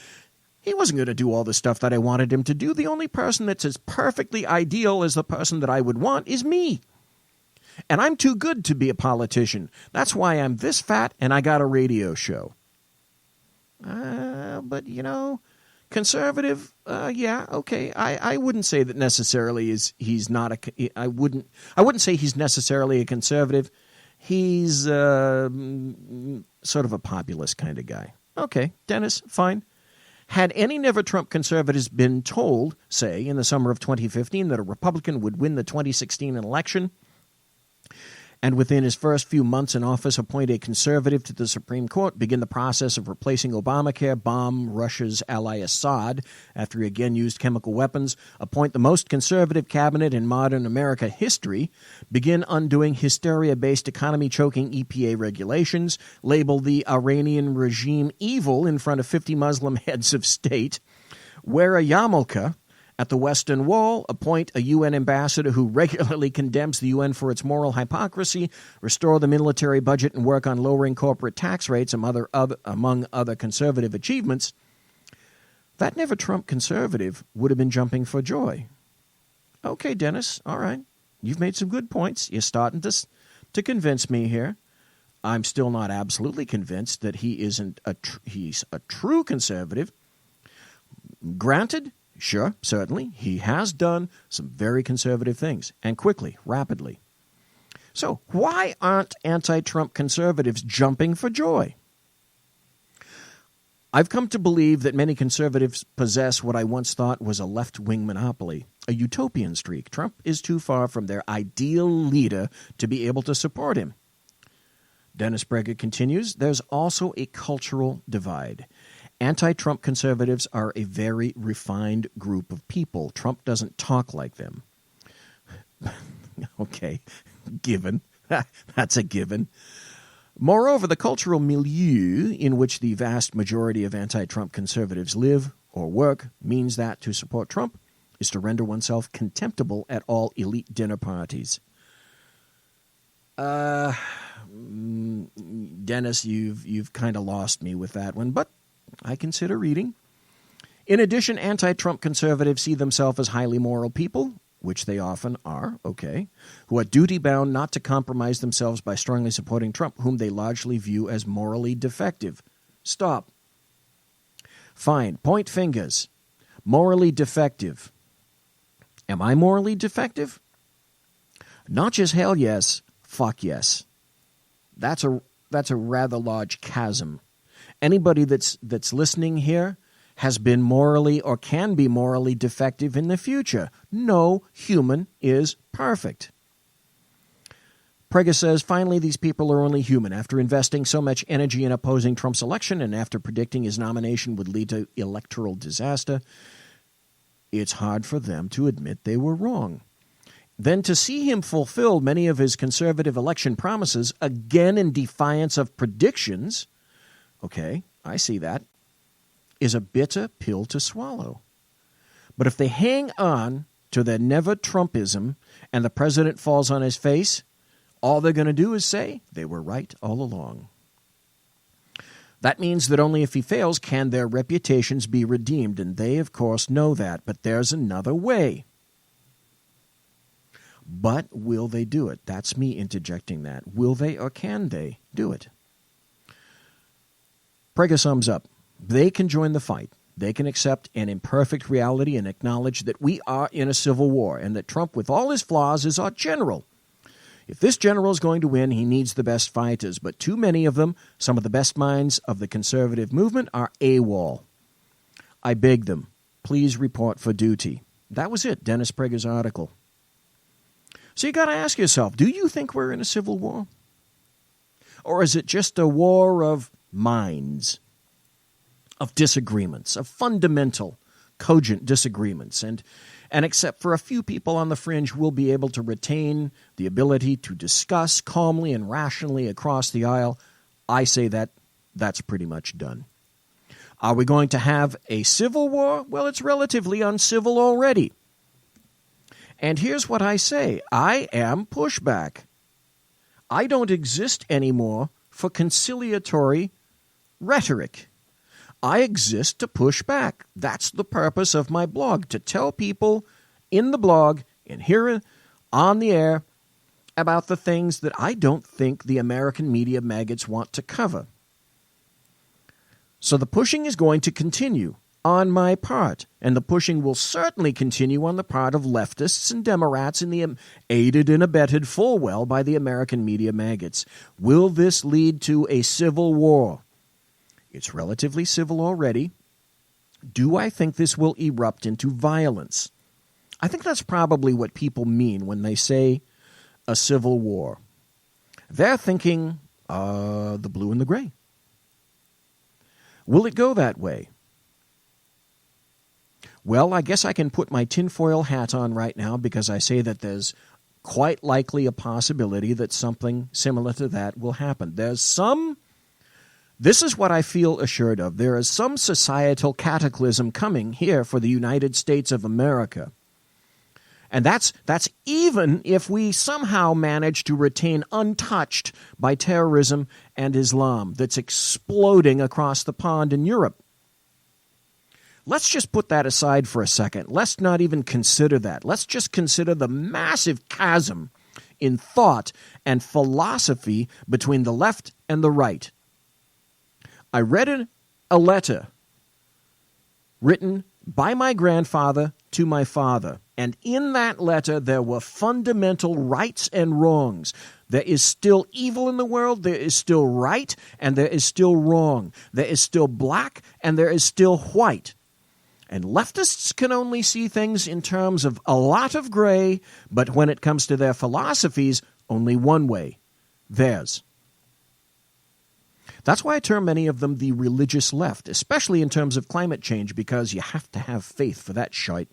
he wasn't going to do all the stuff that I wanted him to do. The only person that's as perfectly ideal as the person that I would want is me. And I'm too good to be a politician. That's why I'm this fat and I got a radio show. But, conservative, yeah, okay. I wouldn't say that necessarily he's not a, I wouldn't say he's necessarily a conservative. He's sort of a populist kind of guy. Okay, Dennis, fine. Had any never-Trump conservatives been told, say, in the summer of 2015, that a Republican would win the 2016 election and within his first few months in office appoint a conservative to the Supreme Court, begin the process of replacing Obamacare, bomb Russia's ally Assad after he again used chemical weapons, appoint the most conservative cabinet in modern America history, begin undoing hysteria-based economy-choking EPA regulations, label the Iranian regime evil in front of 50 Muslim heads of state, wear a yarmulke at the Western Wall, appoint a UN ambassador who regularly condemns the UN for its moral hypocrisy, restore the military budget, and work on lowering corporate tax rates, among other conservative achievements, that never-Trump conservative would have been jumping for joy. Okay, Dennis, all right. You've made some good points. You're starting to convince me here. I'm still not absolutely convinced that he isn't he's a true conservative. Granted, sure, certainly, he has done some very conservative things, and quickly, rapidly. So why aren't anti-Trump conservatives jumping for joy? I've come to believe that many conservatives possess what I once thought was a left-wing monopoly, a utopian streak. Trump is too far from their ideal leader to be able to support him. Dennis Prager continues, there's also a cultural divide. Anti-Trump conservatives are a very refined group of people. Trump doesn't talk like them. Okay, given. That's a given. Moreover, the cultural milieu in which the vast majority of anti-Trump conservatives live or work means that to support Trump is to render oneself contemptible at all elite dinner parties. Dennis, you've kind of lost me with that one, but I consider reading. In addition, anti-Trump conservatives see themselves as highly moral people, which they often are, okay, who are duty-bound not to compromise themselves by strongly supporting Trump, whom they largely view as morally defective. Stop. Fine. Point fingers. Morally defective. Am I morally defective? Not just hell yes, fuck yes. That's a rather large chasm. Anybody that's listening here has been morally or can be morally defective in the future. No human is perfect. Prager says, finally, these people are only human. After investing so much energy in opposing Trump's election and after predicting his nomination would lead to electoral disaster, it's hard for them to admit they were wrong. Then to see him fulfill many of his conservative election promises, again in defiance of predictions, okay, I see that, is a bitter pill to swallow. But if they hang on to their never-Trumpism and the president falls on his face, all they're going to do is say they were right all along. That means that only if he fails can their reputations be redeemed, and they, of course, know that. But there's another way. But will they do it? That's me interjecting that. Will they or can they do it? Prager sums up. They can join the fight. They can accept an imperfect reality and acknowledge that we are in a civil war and that Trump, with all his flaws, is our general. If this general is going to win, he needs the best fighters, but too many of them, some of the best minds of the conservative movement, are AWOL. I beg them, please report for duty. That was it, Dennis Prager's article. So you got to ask yourself, do you think we're in a civil war? Or is it just a war of minds, of disagreements, of fundamental, cogent disagreements? And except for a few people on the fringe, we'll be able to retain the ability to discuss calmly and rationally across the aisle. I say that that's pretty much done. Are we going to have a civil war? Well, it's relatively uncivil already. And here's what I say. I am pushback. I don't exist anymore for conciliatory rhetoric. I exist to push back. That's the purpose of my blog, to tell people in the blog and here on the air about the things that I don't think the American media maggots want to cover. So the pushing is going to continue on my part, and the pushing will certainly continue on the part of leftists and Democrats in the aided and abetted full well by the American media maggots. Will this lead to a civil war? It's relatively civil already. Do I think this will erupt into violence? I think that's probably what people mean when they say a civil war. They're thinking the blue and the gray. Will it go that way? Well, I guess I can put my tinfoil hat on right now because I say that there's quite likely a possibility that something similar to that will happen. This is what I feel assured of. There is some societal cataclysm coming here for the United States of America. And that's even if we somehow manage to retain untouched by terrorism and Islam that's exploding across the pond in Europe. Let's just put that aside for a second. Let's not even consider that. Let's just consider the massive chasm in thought and philosophy between the left and the right. I read a letter written by my grandfather to my father. And in that letter, there were fundamental rights and wrongs. There is still evil in the world, there is still right, and there is still wrong. There is still black, and there is still white. And leftists can only see things in terms of a lot of gray, but when it comes to their philosophies, only one way, theirs. That's why I term many of them the religious left, especially in terms of climate change, because you have to have faith for that shite.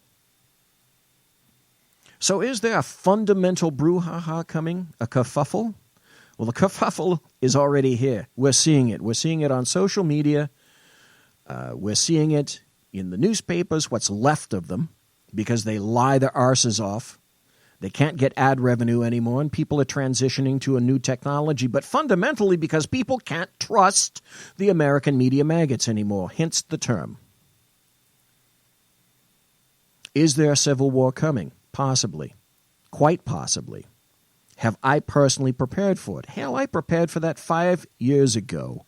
So is there a fundamental brouhaha coming, a kerfuffle? Well, the kerfuffle is already here. We're seeing it. We're seeing it on social media. We're seeing it in the newspapers, what's left of them, because they lie their arses off. They can't get ad revenue anymore, and people are transitioning to a new technology, but fundamentally because people can't trust the American media maggots anymore, hence the term. Is there a civil war coming? Possibly. Quite possibly. Have I personally prepared for it? Hell, I prepared for that 5 years ago.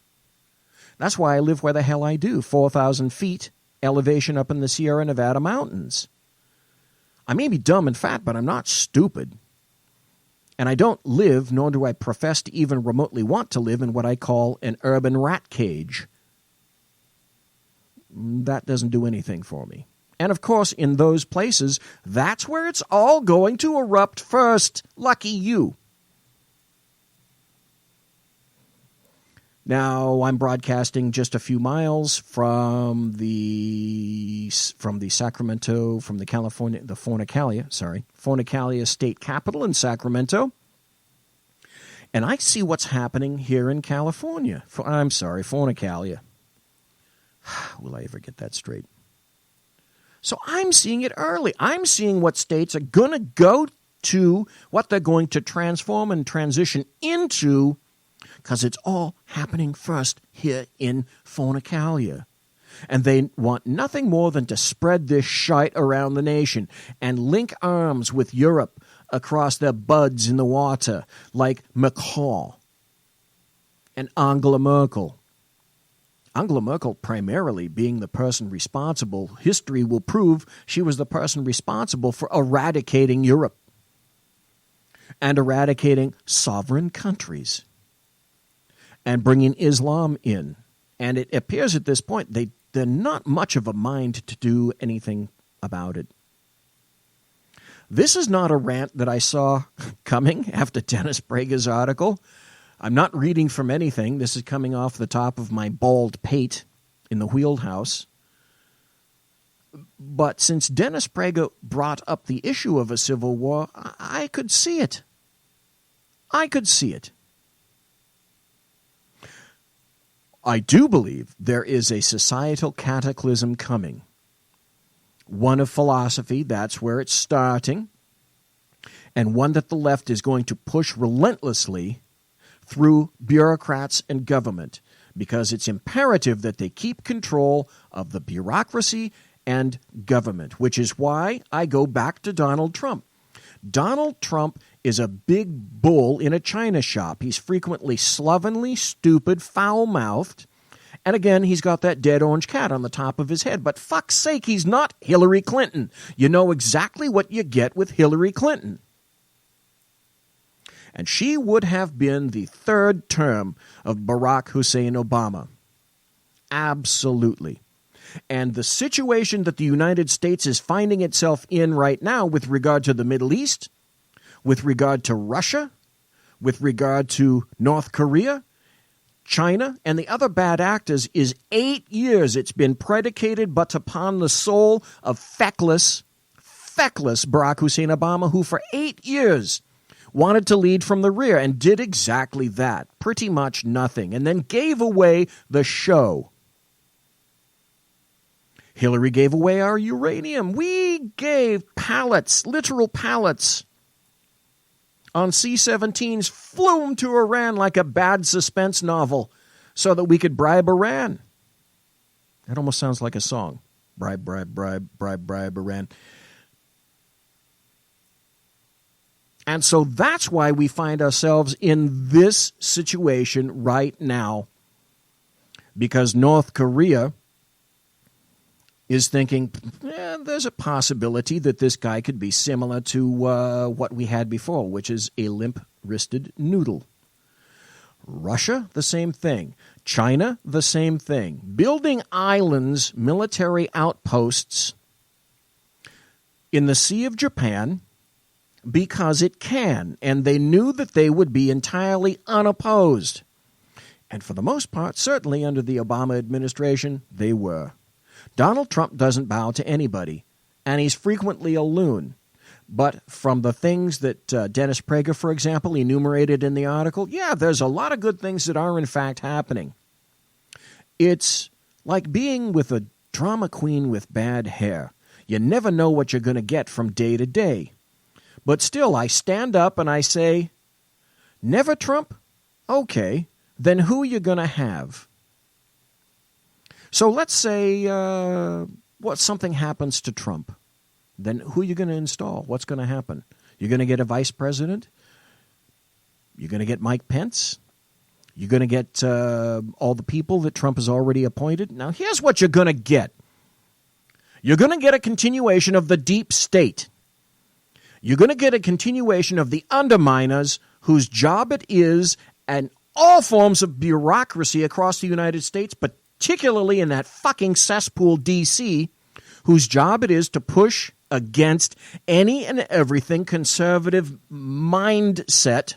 That's why I live where the hell I do, 4,000 feet elevation up in the Sierra Nevada mountains. I may be dumb and fat, but I'm not stupid. And I don't live, nor do I profess to even remotely want to live in what I call an urban rat cage. That doesn't do anything for me. And of course, in those places, that's where it's all going to erupt first. Lucky you. Now, I'm broadcasting just a few miles from the Sacramento, from the Fornicalia State Capitol in Sacramento. And I see what's happening here in California. Fornicalia. Will I ever get that straight? So I'm seeing it early. I'm seeing what states are going to go to, what they're going to transform and transition into, because it's all happening first here in Fornicalia. And they want nothing more than to spread this shite around the nation and link arms with Europe across their buds in the water, like McCain and Angela Merkel. Angela Merkel primarily being the person responsible, history will prove she was the person responsible for eradicating Europe and eradicating sovereign countries and bringing Islam in. And it appears at this point they're not much of a mind to do anything about it. This is not a rant that I saw coming after Dennis Prager's article. I'm not reading from anything. This is coming off the top of my bald pate in the wheelhouse. But since Dennis Prager brought up the issue of a civil war, I could see it. I could see it. I do believe there is a societal cataclysm coming. One of philosophy, that's where it's starting, and one that the left is going to push relentlessly through bureaucrats and government, because it's imperative that they keep control of the bureaucracy and government, which is why I go back to Donald Trump. Donald Trump is a big bull in a china shop. He's frequently slovenly, stupid, foul-mouthed, and again, he's got that dead orange cat on the top of his head. But fuck's sake, he's not Hillary Clinton. You know exactly what you get with Hillary Clinton. And she would have been the third term of Barack Hussein Obama. Absolutely. And the situation that the United States is finding itself in right now with regard to the Middle East, with regard to Russia, with regard to North Korea, China, and the other bad actors is 8 years it's been predicated but upon the soul of feckless Barack Hussein Obama, who for 8 years wanted to lead from the rear and did exactly that, pretty much nothing, and then gave away the show. Hillary gave away our uranium. We gave pallets, literal pallets, on C-17s, flew them to Iran like a bad suspense novel so that we could bribe Iran. That almost sounds like a song. Bribe, bribe, bribe, bribe, bribe, Iran. And so that's why we find ourselves in this situation right now, because North Korea is thinking, there's a possibility that this guy could be similar to what we had before, which is a limp-wristed noodle. Russia, the same thing. China, the same thing. Building islands, military outposts in the Sea of Japan because it can, and they knew that they would be entirely unopposed. And for the most part, certainly under the Obama administration, they were. Donald Trump doesn't bow to anybody, and he's frequently a loon. But from the things that Dennis Prager, for example, enumerated in the article, there's a lot of good things that are in fact happening. It's like being with a drama queen with bad hair. You never know what you're going to get from day to day. But still, I stand up and I say, never Trump? Okay, then who are you going to have? So let's say something happens to Trump. Then who are you going to install? What's going to happen? You're going to get a vice president? You're going to get Mike Pence? You're going to get all the people that Trump has already appointed? Now, here's what you're going to get. You're going to get a continuation of the deep state. You're going to get a continuation of the underminers whose job it is, and all forms of bureaucracy across the United States, particularly in that fucking cesspool D.C., whose job it is to push against any and everything conservative mindset,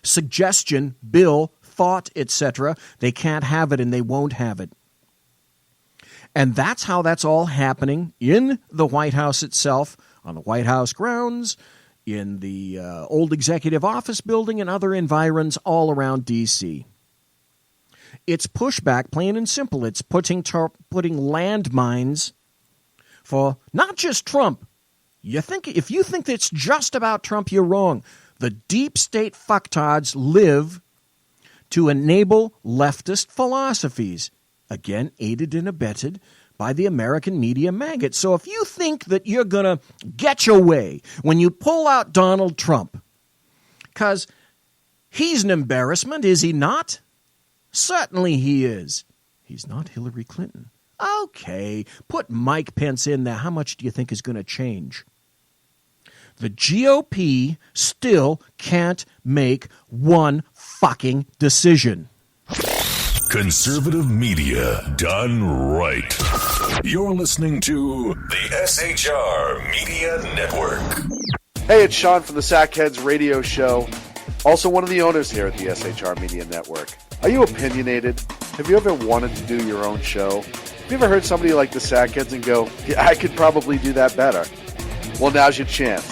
suggestion, bill, thought, etc. They can't have it and they won't have it. And that's how that's all happening in the White House itself, on the White House grounds, in the old executive office building and other environs all around D.C. It's pushback, plain and simple. It's putting landmines for not just Trump. If you think it's just about Trump, you're wrong. The deep state fucktards live to enable leftist philosophies, again, aided and abetted by the American media maggots. So if you think that you're going to get your way when you pull out Donald Trump, because he's an embarrassment, is he not? Certainly he is. He's not Hillary Clinton. Okay, put Mike Pence in there. How much do you think is going to change? The GOP still can't make one fucking decision. Conservative media done right. You're listening to the SHR Media Network. Hey, it's Sean from the Sackheads Radio Show. Also one of the owners here at the SHR Media Network. Are you opinionated? Have you ever wanted to do your own show? Have you ever heard somebody like the Sackheads and go, yeah, I could probably do that better? Well, now's your chance.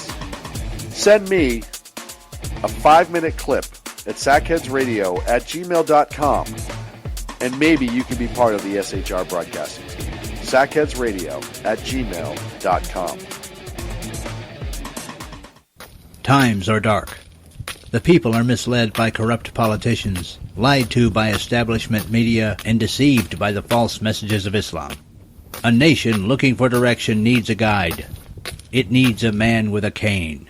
Send me a 5-minute clip at sackheadsradio@gmail.com, and maybe you can be part of the SHR broadcasting team. sackheadsradio@gmail.com. Times are dark. The people are misled by corrupt politicians, lied to by establishment media, and deceived by the false messages of Islam. A nation looking for direction needs a guide. It needs a man with a cane.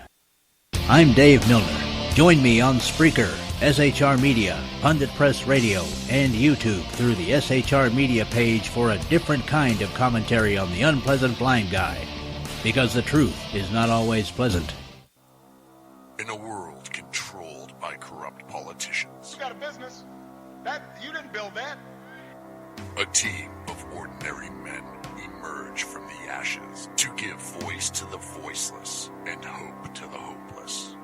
I'm Dave Milner. Join me on Spreaker, SHR Media, Pundit Press Radio, and YouTube through the SHR Media page for a different kind of commentary on the unpleasant blind guy. Because the truth is not always pleasant. In a world controlled by corrupt politicians. You got a business. You didn't build that. A team of ordinary men emerge from the ashes to give voice to the voiceless and hope to the hopeless.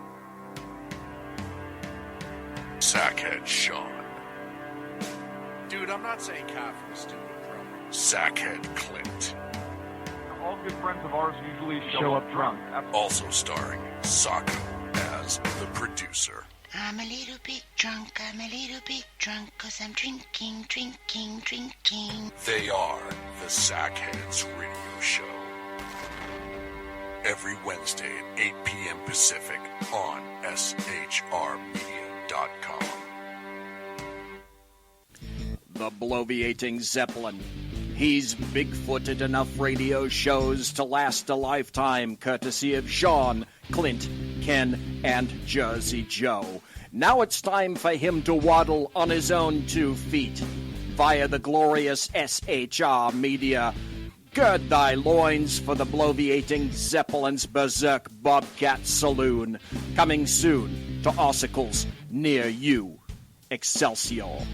Sackhead Sean. Dude, I'm not saying cough for the stupid program. Sackhead Clint. All good friends of ours usually show up drunk. Also starring Sako as the producer. I'm a little bit drunk, 'cause I'm drinking. They are the Sackheads Radio Show. Every Wednesday at 8 p.m. Pacific on shrmedia.com. The bloviating Zeppelin. He's big-footed enough radio shows to last a lifetime, courtesy of Sean, Clint, Ken, and Jersey Joe. Now it's time for him to waddle on his own 2 feet via the glorious SHR Media. Gird thy loins for the bloviating Zeppelin's Berserk Bobcat Saloon. Coming soon to ossicles near you. Excelsior.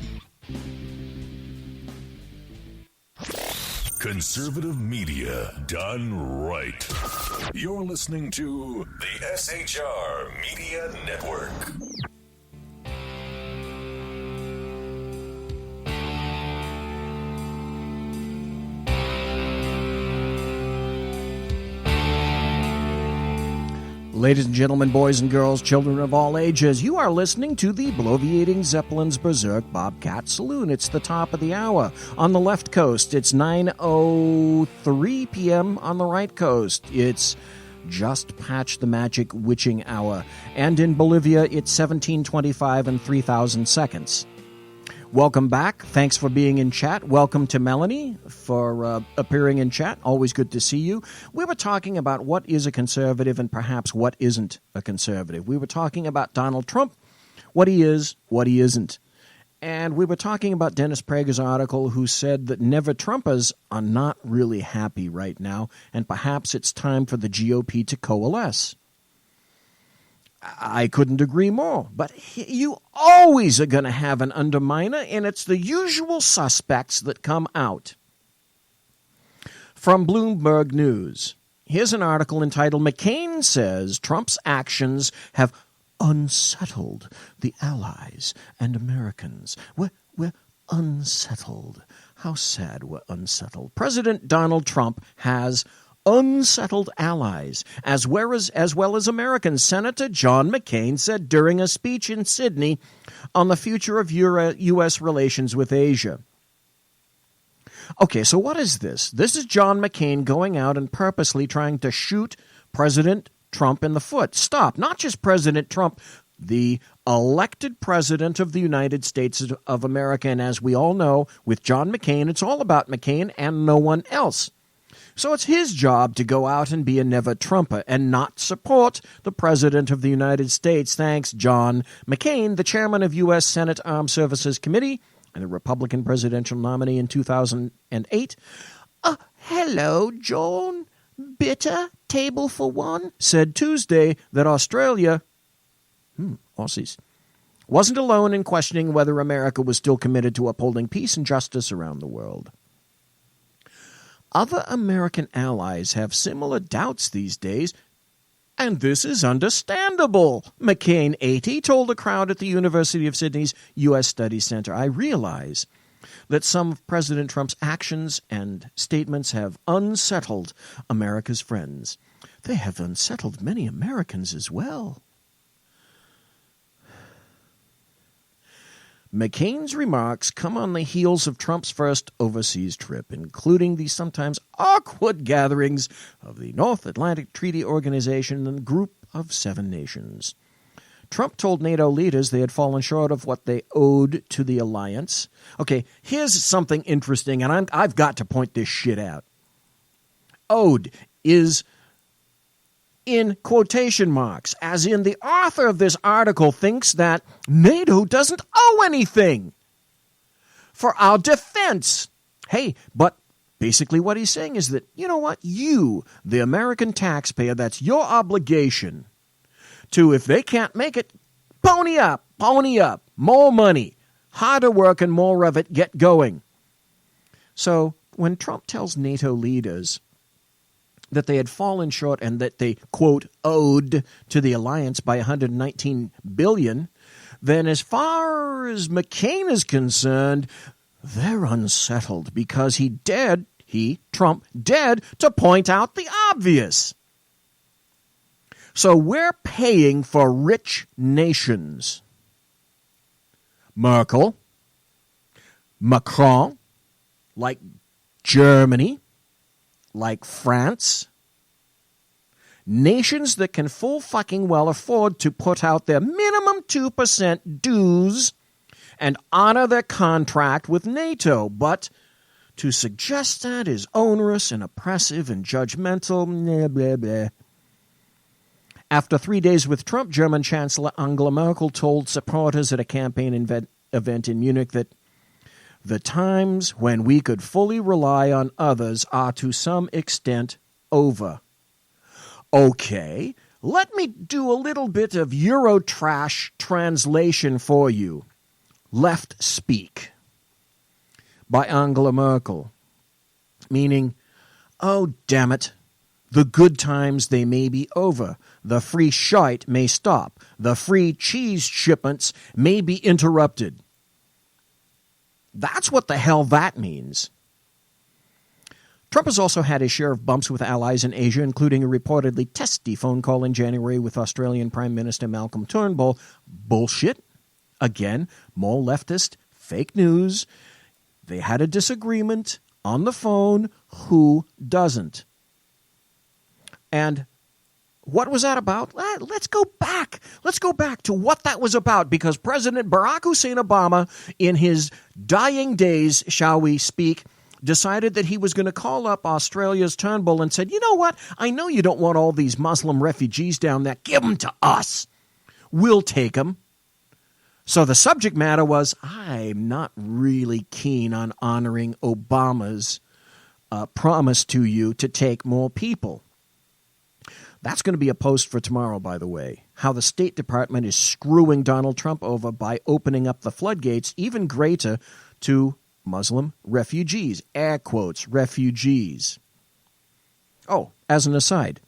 Conservative media done right. You're listening to the SHR Media Network. Ladies and gentlemen, boys and girls, children of all ages, you are listening to the bloviating Zeppelin's Berserk Bobcat Saloon. It's the top of the hour. On the left coast, it's 9:03 p.m. On the right coast, it's just past the magic witching hour. And in Bolivia, it's 17:25 and 3,000 seconds. Welcome back. Thanks for being in chat. Welcome to Melanie for appearing in chat. Always good to see you. We were talking about what is a conservative and perhaps what isn't a conservative. We were talking about Donald Trump, what he is, what he isn't. And we were talking about Dennis Prager's article who said that never-Trumpers are not really happy right now, and perhaps it's time for the GOP to coalesce. I couldn't agree more, but you always are going to have an underminer, and it's the usual suspects that come out. From Bloomberg News, here's an article entitled, McCain says Trump's actions have unsettled the allies and Americans. We're unsettled. How sad we're unsettled. President Donald Trump has unsettled allies, as well as Americans. Senator John McCain said during a speech in Sydney on the future of U.S. relations with Asia. Okay, so what is this? This is John McCain going out and purposely trying to shoot President Trump in the foot. Stop. Not just President Trump, the elected president of the United States of America. And as we all know, with John McCain, it's all about McCain and no one else. So it's his job to go out and be a never-Trumper and not support the President of the United States. Thanks, John McCain, the chairman of U.S. Senate Armed Services Committee and the Republican presidential nominee in 2008. Hello, John. Bitter table for one, said Tuesday that Australia, Aussies, wasn't alone in questioning whether America was still committed to upholding peace and justice around the world. Other American allies have similar doubts these days, and this is understandable, McCain, 80, told a crowd at the University of Sydney's U.S. Studies Center. I realize that some of President Trump's actions and statements have unsettled America's friends. They have unsettled many Americans as well. McCain's remarks come on the heels of Trump's first overseas trip, including the sometimes awkward gatherings of the North Atlantic Treaty Organization and the Group of Seven Nations. Trump told NATO leaders they had fallen short of what they owed to the alliance. Okay, here's something interesting, and I've got to point this shit out. Owed is in quotation marks, as in the author of this article thinks that NATO doesn't owe anything for our defense. Hey, but basically what he's saying is that, you know what, you, the American taxpayer, that's your obligation to, if they can't make it, pony up, more money, harder work and more of it, get going. So when Trump tells NATO leaders that they had fallen short and that they, quote, owed to the alliance by $119 billion, then as far as McCain is concerned, they're unsettled because Trump, dared to point out the obvious. So we're paying for rich nations. Merkel, Macron, like Germany, like France, nations that can full fucking well afford to put out their minimum 2% dues and honor their contract with NATO. But to suggest that is onerous and oppressive and judgmental, blah, blah, blah. After 3 days with Trump, German Chancellor Angela Merkel told supporters at a campaign event in Munich that the times when we could fully rely on others are to some extent over. Okay, let me do a little bit of Eurotrash translation for you. Left speak by Angela Merkel, meaning, oh, damn it, the good times, they may be over. The free shite may stop. The free cheese shipments may be interrupted. That's what the hell that means. Trump has also had his share of bumps with allies in Asia, including a reportedly testy phone call in January with Australian Prime Minister Malcolm Turnbull. Bullshit. Again, more leftist fake news. They had a disagreement on the phone. Who doesn't? And what was that about? Let's go back. Let's go back to what that was about, because President Barack Hussein Obama, in his dying days, shall we speak, decided that he was going to call up Australia's Turnbull and said, you know what? I know you don't want all these Muslim refugees down there. Give them to us. We'll take them. So the subject matter was, I'm not really keen on honoring Obama's promise to you to take more people. That's going to be a post for tomorrow, by the way. How the State Department is screwing Donald Trump over by opening up the floodgates even greater to Muslim refugees. Air quotes, refugees. Oh, as an aside,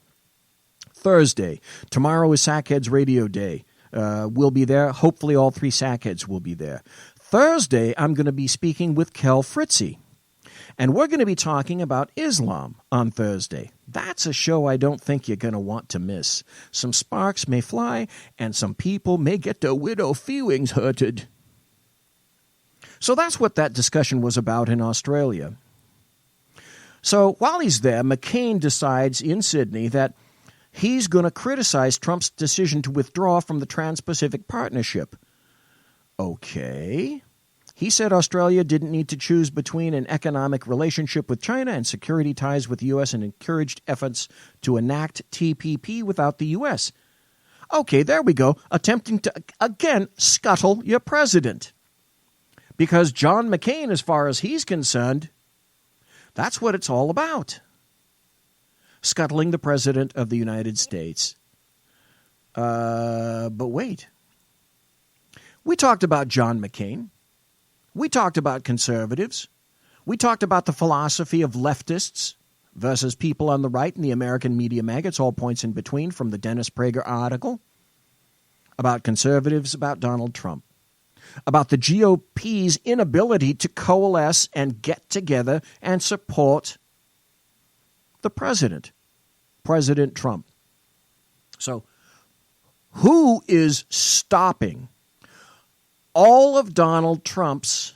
Thursday. Tomorrow is Sackheads Radio Day. We'll be there. Hopefully all three Sackheads will be there. Thursday, I'm going to be speaking with Kel Fritzy. And we're going to be talking about Islam on Thursday. That's a show I don't think you're going to want to miss. Some sparks may fly, and some people may get their widow feelings hurted. So that's what that discussion was about in Australia. So while he's there, McCain decides in Sydney that he's going to criticize Trump's decision to withdraw from the Trans-Pacific Partnership. Okay. He said Australia didn't need to choose between an economic relationship with China and security ties with the U.S. and encouraged efforts to enact TPP without the U.S. Okay, there we go, attempting to, again, scuttle your president. Because John McCain, as far as he's concerned, that's what it's all about. Scuttling the President of the United States. But wait. We talked about John McCain. We talked about conservatives. We talked about the philosophy of leftists versus people on the right in the American media maggots, all points in between, from the Dennis Prager article. About conservatives, about Donald Trump. About the GOP's inability to coalesce and get together and support the president, President Trump. So, who is stopping all of Donald Trump's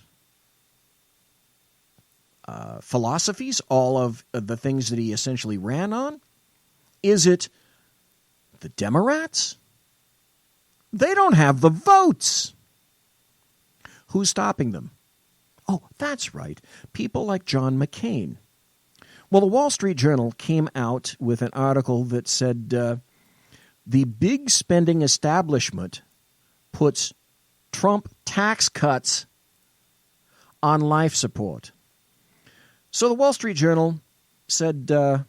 philosophies, all of the things that he essentially ran on? Is it the Democrats? They don't have the votes. Who's stopping them? Oh, that's right. People like John McCain. Well, the Wall Street Journal came out with an article that said the big spending establishment puts Trump tax cuts on life support. So the Wall Street Journal said that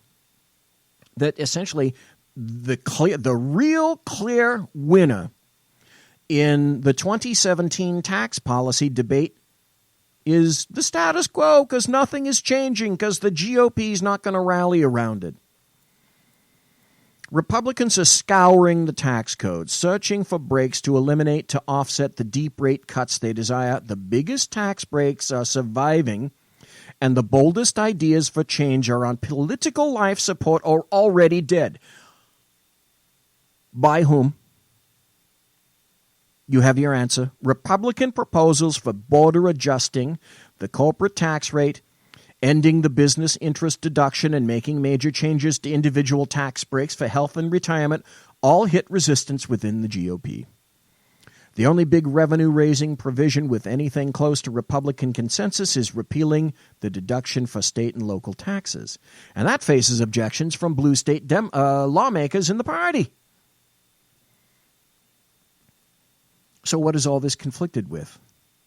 essentially the real clear winner in the 2017 tax policy debate is the status quo because nothing is changing because the GOP is not going to rally around it. Republicans are scouring the tax code, searching for breaks to eliminate to offset the deep rate cuts they desire. The biggest tax breaks are surviving, and the boldest ideas for change are on political life support or already dead. By whom? You have your answer. Republican proposals for border adjusting the corporate tax rate, ending the business interest deduction, and making major changes to individual tax breaks for health and retirement all hit resistance within the GOP. The only big revenue-raising provision with anything close to Republican consensus is repealing the deduction for state and local taxes. And that faces objections from blue state lawmakers in the party. So what is all this conflicted with?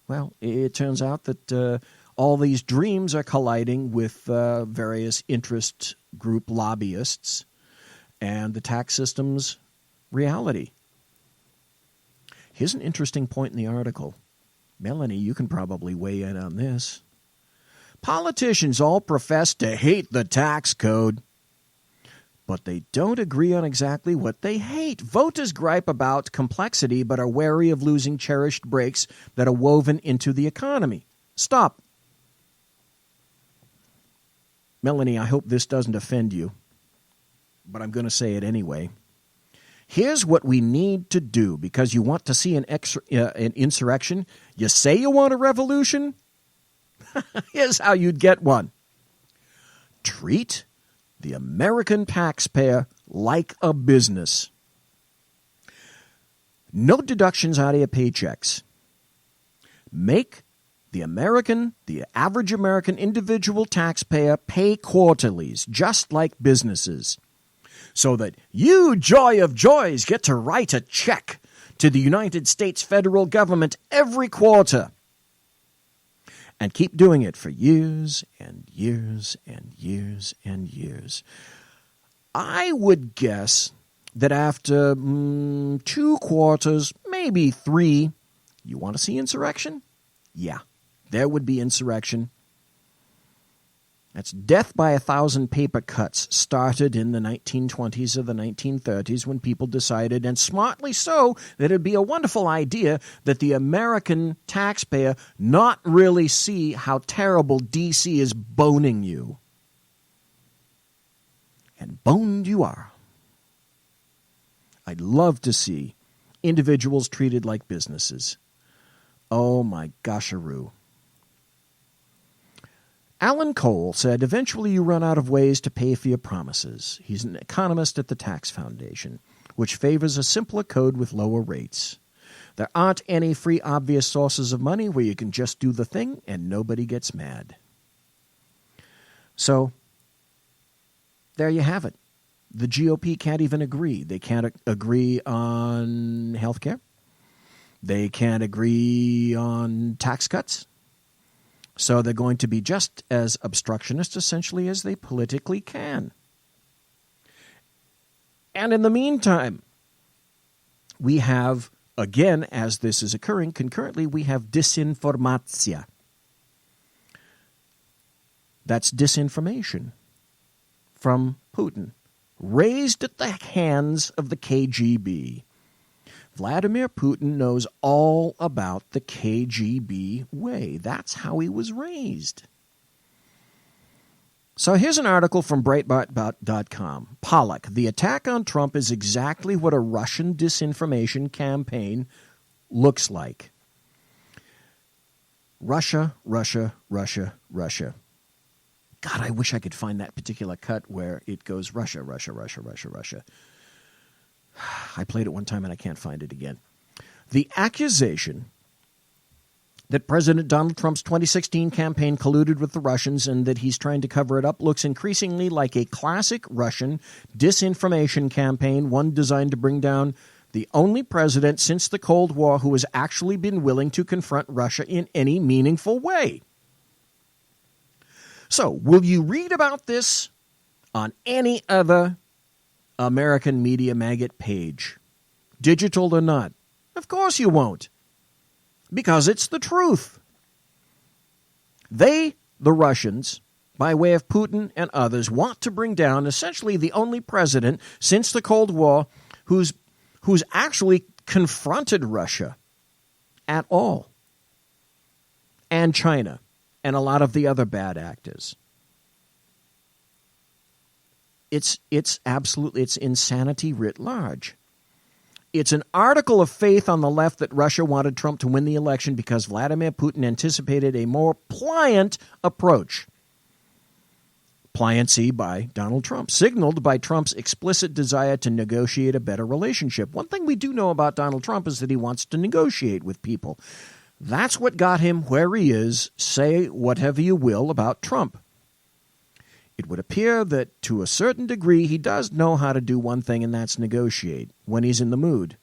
Well, it turns out that all these dreams are colliding with various interest group lobbyists and the tax system's reality. Here's an interesting point in the article. Melanie, you can probably weigh in on this. Politicians all profess to hate the tax code, but they don't agree on exactly what they hate. Voters gripe about complexity but are wary of losing cherished breaks that are woven into the economy. Stop. Melanie, I hope this doesn't offend you, but I'm going to say it anyway. Here's what we need to do because you want to see an insurrection. You say you want a revolution? Here's how you'd get one. Treat the American taxpayer like a business. No deductions out of your paychecks. Make the average American individual taxpayer pay quarterlies, just like businesses, so that you, joy of joys, get to write a check to the United States federal government every quarter. And keep doing it for years and years and years and years. I would guess that after 2 quarters, maybe 3, you want to see insurrection? Yeah, there would be insurrection. That's death by 1,000 paper cuts started in the 1920s or the 1930s when people decided, and smartly so, that it would be a wonderful idea that the American taxpayer not really see how terrible D.C. is boning you. And boned you are. I'd love to see individuals treated like businesses. Oh my gosharoo. Alan Cole said, eventually you run out of ways to pay for your promises. He's an economist at the Tax Foundation, which favors a simpler code with lower rates. There aren't any free, obvious sources of money where you can just do the thing and nobody gets mad. So, there you have it. The GOP can't even agree. They can't agree on health care. They can't agree on tax cuts. So they're going to be just as obstructionist, essentially, as they politically can. And in the meantime, we have, again, as this is occurring, concurrently, we have disinformatia. That's disinformation from Putin, raised at the hands of the KGB. Vladimir Putin knows all about the KGB way. That's how he was raised. So here's an article from Breitbart.com. Pollock, the attack on Trump is exactly what a Russian disinformation campaign looks like. Russia, Russia, Russia, Russia. God, I wish I could find that particular cut where it goes Russia, Russia, Russia, Russia, Russia. I played it one time and I can't find it again. The accusation that President Donald Trump's 2016 campaign colluded with the Russians and that he's trying to cover it up looks increasingly like a classic Russian disinformation campaign, one designed to bring down the only president since the Cold War who has actually been willing to confront Russia in any meaningful way. So, will you read about this on any other American media maggot page, digital or not? Of course you won't, because it's the truth. They, the Russians, by way of Putin and others, want to bring down essentially the only president since the Cold War who's actually confronted Russia at all, and China, and a lot of the other bad actors. It's insanity writ large. It's an article of faith on the left that Russia wanted Trump to win the election because Vladimir Putin anticipated a more pliant approach. Pliancy by Donald Trump, signaled by Trump's explicit desire to negotiate a better relationship. One thing we do know about Donald Trump is that he wants to negotiate with people. That's what got him where he is. Say whatever you will about Trump. It would appear that to a certain degree he does know how to do one thing, and that's negotiate when he's in the mood.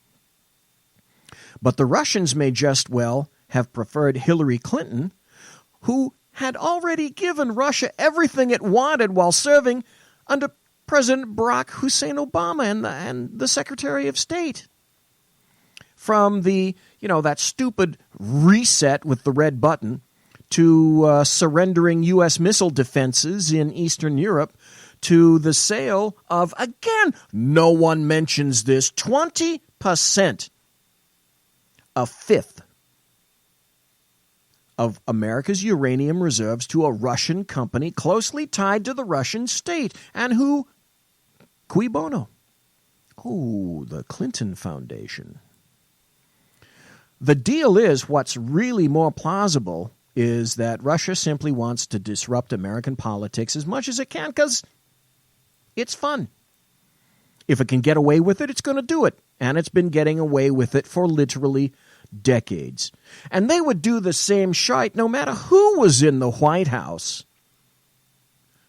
But the Russians may just well have preferred Hillary Clinton, who had already given Russia everything it wanted while serving under President Barack Hussein Obama and the Secretary of State. From the, that stupid reset with the red button to surrendering U.S. missile defenses in Eastern Europe, to the sale of, again, no one mentions this, 20%, a fifth of America's uranium reserves to a Russian company closely tied to the Russian state. And who? Cui bono? Oh, the Clinton Foundation. The deal is, what's really more plausible is that Russia simply wants to disrupt American politics as much as it can because it's fun. If it can get away with it, it's going to do it. And it's been getting away with it for literally decades. And they would do the same shite no matter who was in the White House.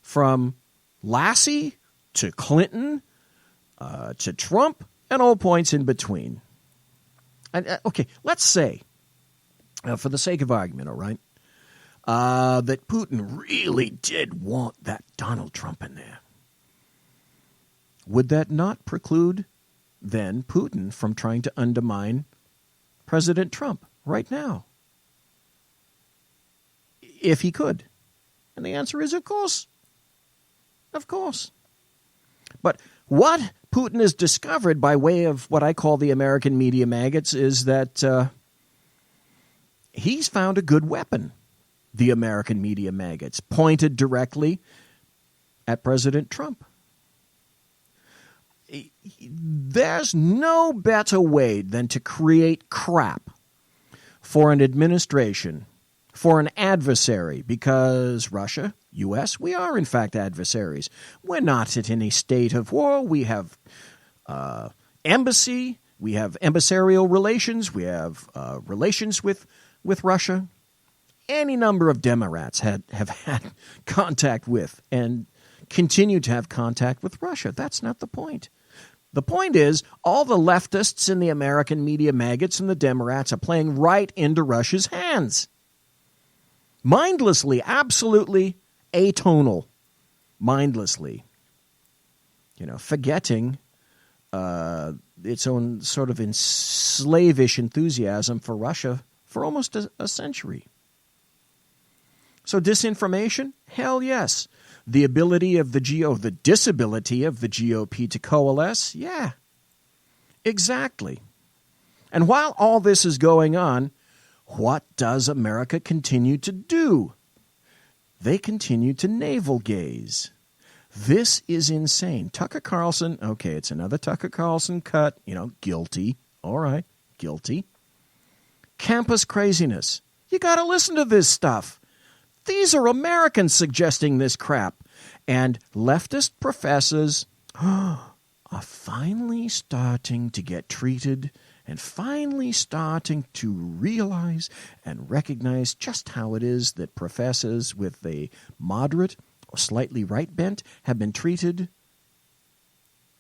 From Lassie to Clinton to Trump and all points in between. And, okay, let's say, for the sake of argument, all right, that Putin really did want that Donald Trump in there. Would that not preclude, then, Putin from trying to undermine President Trump right now? If he could. And the answer is, of course. Of course. But what Putin has discovered by way of what I call the American media maggots is that he's found a good weapon. The American media maggots, pointed directly at President Trump. There's no better way than to create crap for an administration, for an adversary, because Russia, U.S., we are in fact adversaries. We're not at any state of war. We have embassy, we have embassarial relations, we have relations with Russia. Any number of Democrats have had contact with and continue to have contact with Russia. That's not the point. The point is, all the leftists in the American media maggots and the Democrats are playing right into Russia's hands. Mindlessly, absolutely atonal. Mindlessly. Forgetting its own sort of slavish enthusiasm for Russia for almost a century. So disinformation? Hell yes. The ability of the disability of the GOP to coalesce? Yeah, exactly. And while all this is going on, what does America continue to do? They continue to navel gaze. This is insane. Tucker Carlson, okay, it's another Tucker Carlson cut, guilty. All right, guilty. Campus craziness. You got to listen to this stuff. These are Americans suggesting this crap. And leftist professors are finally starting to get treated and finally starting to realize and recognize just how it is that professors with a moderate or slightly right bent have been treated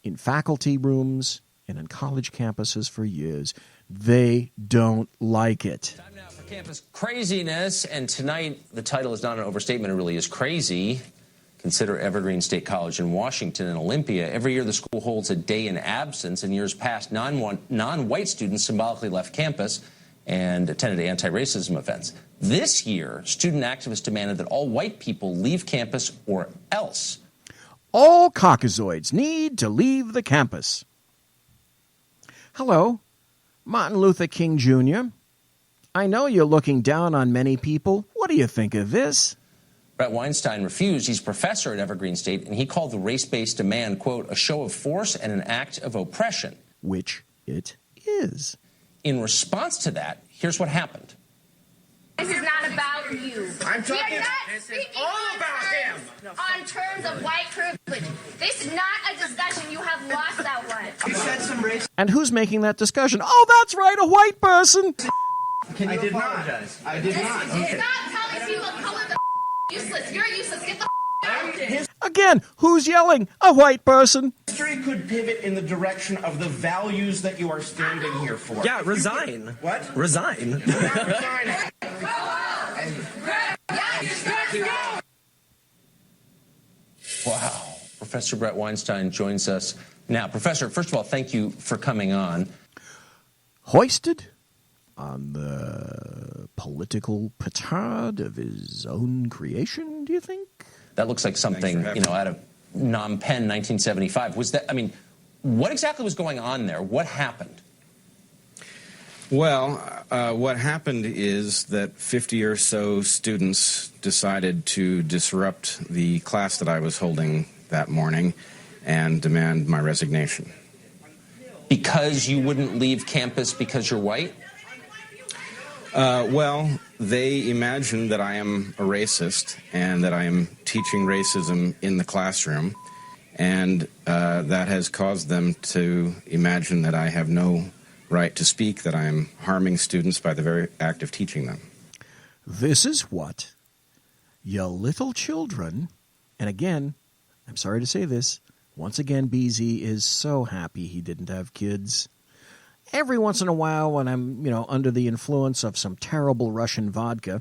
in faculty rooms and on college campuses for years. They don't like it. Time now for campus craziness, and tonight the title is not an overstatement, it really is crazy. Consider Evergreen State College in Washington and Olympia. Every year the school holds a day in absence. In years past, non-white students symbolically left campus. and attended anti-racism events. This year, student activists demanded that all white people leave campus or else. All Caucasoids need to leave the campus. Hello, Martin Luther King Jr. I know you're looking down on many people. What do you think of this? Brett Weinstein refused. He's a professor at Evergreen State, and he called the race-based demand, quote, a show of force and an act of oppression. Which it is. In response to that, here's what happened. This is not about you. I'm talking. You're not This is speaking all about him. on terms of white privilege. This is not a discussion. You have lost that one. You said some race. And who's making that discussion? Oh, that's right, a white person. I did apologize. I did not. It's not telling people of color the useless. You're useless. Get the out. Again, who's yelling? A white person. History could pivot in the direction of the values that you are standing here for. Yeah, resign. What? Resign. Wow. Professor Brett Weinstein joins us now. Professor, first of all, thank you for coming on. Hoisted on the political petard of his own creation, do you think? That looks like something, out of Phnom Penh, 1975. Was that, what exactly was going on there? What happened? Well, what happened is that 50 or so students decided to disrupt the class that I was holding that morning and demand my resignation. Because you wouldn't leave campus because you're white? Well, they imagine that I am a racist and that I am teaching racism in the classroom, and that has caused them to imagine that I have no right to speak, that I am harming students by the very act of teaching them. This is what your little children, and again, I'm sorry to say this, once again, BZ is so happy he didn't have kids. Every once in a while when I'm, under the influence of some terrible Russian vodka,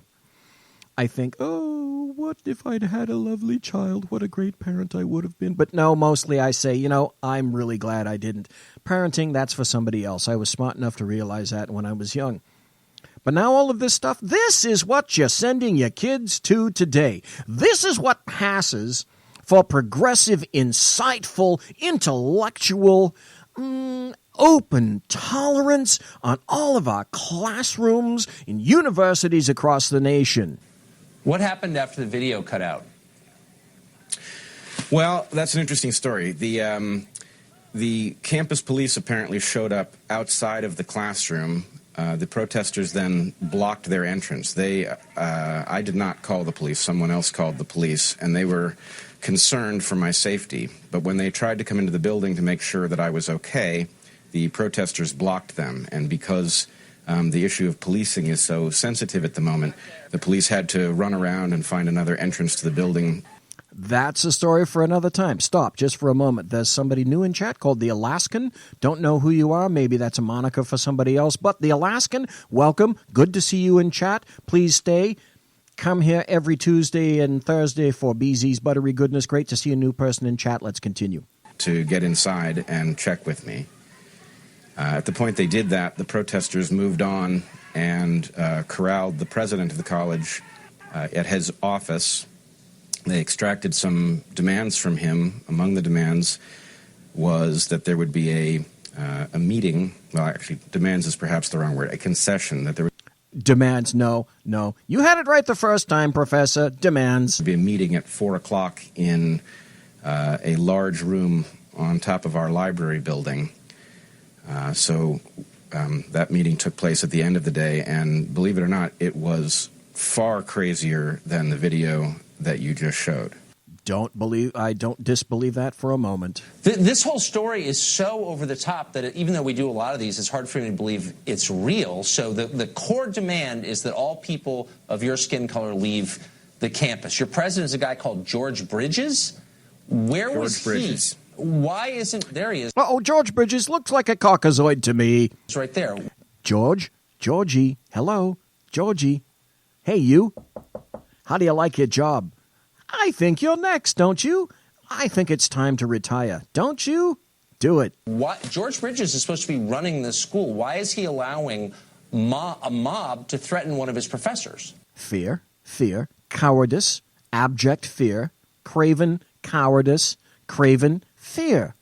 I think, oh, what if I'd had a lovely child? What a great parent I would have been. But no, mostly I say, I'm really glad I didn't. Parenting, that's for somebody else. I was smart enough to realize that when I was young. But now all of this stuff, this is what you're sending your kids to today. This is what passes for progressive, insightful, intellectual, open tolerance on all of our classrooms in universities across the nation. What happened after the video cut out? Well, that's an interesting story. The campus police apparently showed up outside of the classroom. The protesters then blocked their entrance. I did not call the police. Someone else called the police, and they were concerned for my safety. But when they tried to come into the building to make sure that I was okay, the protesters blocked them. And because the issue of policing is so sensitive at the moment, the police had to run around and find another entrance to the building. That's a story for another time. Stop just for a moment. There's somebody new in chat called the Alaskan. Don't know who you are. Maybe that's a moniker for somebody else. But the Alaskan, welcome. Good to see you in chat. Please stay. Come here every Tuesday and Thursday for BZ's Buttery Goodness. Great to see a new person in chat. Let's continue. To get inside and check with me. At the point they did that, the protesters moved on and corralled the president of the college at his office. They extracted some demands from him. Among the demands was that there would be a meeting. Well, actually, demands is perhaps the wrong word. A concession that there would demands. No. You had it right the first time, Professor. Demands. Be a meeting at 4 o'clock in a large room on top of our library building. So that meeting took place at the end of the day, and believe it or not, it was far crazier than the video that you just showed. I don't disbelieve that for a moment. This whole story is so over the top that even though we do a lot of these, it's hard for me to believe it's real. So the core demand is that all people of your skin color leave the campus. Your president is a guy called George Bridges. Where was he? Why isn't... There he is. George Bridges looks like a Caucasoid to me. It's right there. Georgie, hello, Georgie. Hey, you. How do you like your job? I think you're next, don't you? I think it's time to retire, don't you? Do it. George Bridges is supposed to be running this school. Why is he allowing a mob to threaten one of his professors. Fear, cowardice, abject fear, craven cowardice, craven fear.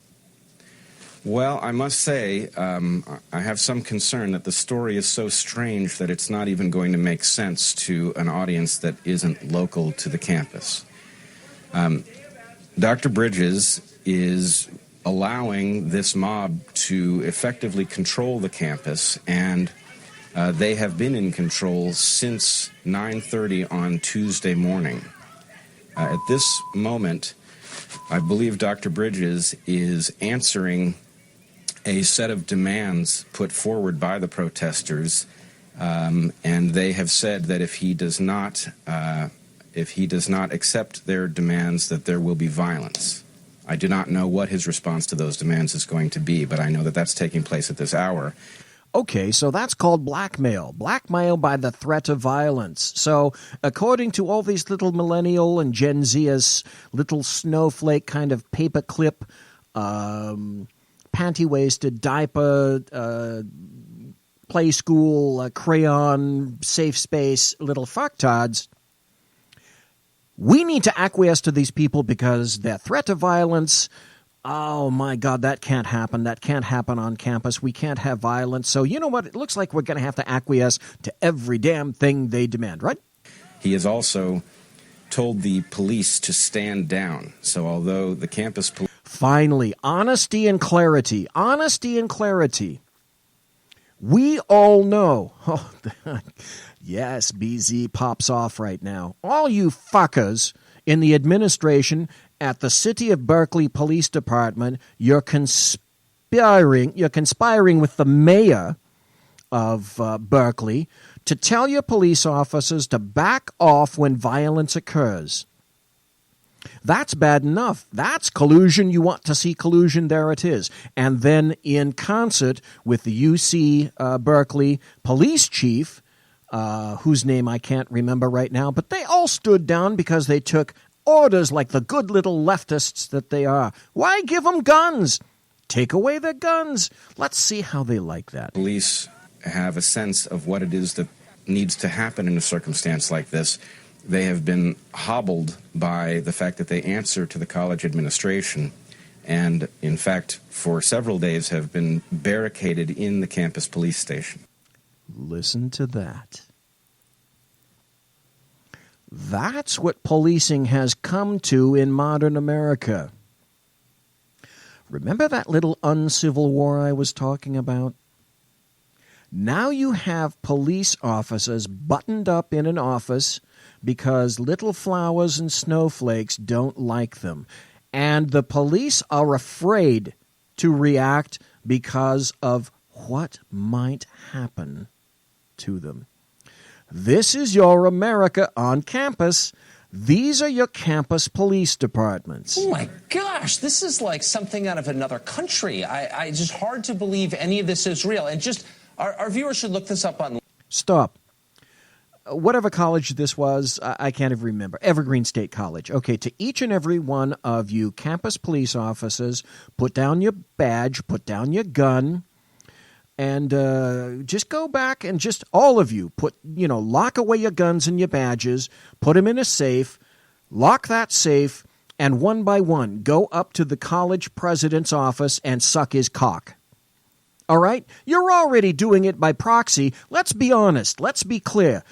Well, I must say, I have some concern that the story is so strange that it's not even going to make sense to an audience that isn't local to the campus. Dr. Bridges is allowing this mob to effectively control the campus, and they have been in control since 9:30 on Tuesday morning. At this moment, I believe Dr. Bridges is answering a set of demands put forward by the protesters, and they have said that if he does not accept their demands, that there will be violence. I do not know what his response to those demands is going to be, but I know that that's taking place at this hour. Okay, so that's called blackmail. Blackmail by the threat of violence. So, according to all these little millennial and Gen Zers, little snowflake kind of paperclip, panty-waisted, diaper, play school, crayon, safe space, little fucktards, we need to acquiesce to these people because their threat of violence, oh my God, that can't happen. That can't happen on campus. We can't have violence. So you know what? It looks like we're going to have to acquiesce to every damn thing they demand, right? He has also told the police to stand down. So although the campus police... Finally, honesty and clarity. Honesty and clarity. We all know... Oh, yes, BZ pops off right now. All you fuckers in the administration at the City of Berkeley Police Department, you're conspiring with the mayor of Berkeley to tell your police officers to back off when violence occurs. That's bad enough. That's collusion. You want to see collusion, there it is. And then in concert with the UC Berkeley police chief, whose name I can't remember right now, but they all stood down because they took orders like the good little leftists that they are. Why give them guns? Take away their guns. Let's see how they like that. Police have a sense of what it is that needs to happen in a circumstance like this. They have been hobbled by the fact that they answer to the college administration and, in fact, for several days have been barricaded in the campus police station. Listen to that. That's what policing has come to in modern America. Remember that little uncivil war I was talking about? Now you have police officers buttoned up in an office because little flowers and snowflakes don't like them. And the police are afraid to react because of what might happen to them. This is your America on campus. These are your campus police departments. Oh my gosh, this is like something out of another country. I just hard to believe any of this is real. And just our viewers should look this up on. Stop. Whatever college this was, I can't even remember. Evergreen State College. Okay, to each and every one of you campus police officers, put down your badge, put down your gun, and just go back and just all of you lock away your guns and your badges, put them in a safe, lock that safe, and one by one go up to the college president's office and suck his cock. All right? You're already doing it by proxy. Let's be honest. Let's be clear.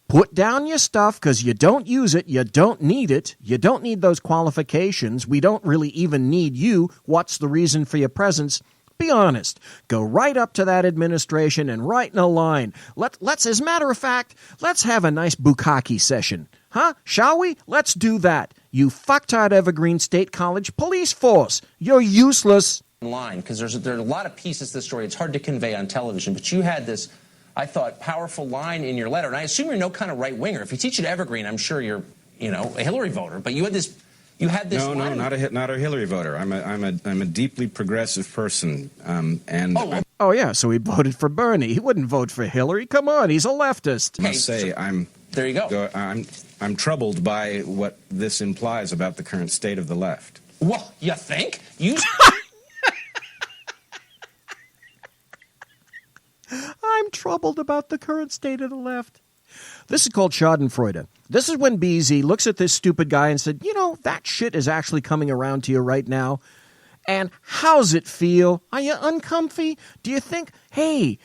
Put down your stuff because you don't use it. You don't need it. You don't need those qualifications. We don't really even need you. What's the reason for your presence? Be honest. Go right up to that administration and right in a line. Let's, as a matter of fact, let's have a nice bukkake session. Huh? Shall we? Let's do that. You fucktard Evergreen State College police force. You're useless. Line, because there are a lot of pieces to the story. It's hard to convey on television, but you had this, I thought, powerful line in your letter, and I assume you're no kind of right winger. If you teach at Evergreen, I'm sure you're, a Hillary voter. But you had this. No, not a Hillary voter. I'm a deeply progressive person, Oh yeah, so he voted for Bernie. He wouldn't vote for Hillary. Come on, he's a leftist. I must say, there you go. I'm troubled by what this implies about the current state of the left. Well, you think troubled about the current state of the left. This is called Schadenfreude. This is when BZ looks at this stupid guy and said, that shit is actually coming around to you right now. And how's it feel? Are you uncomfy? Do you think, hey,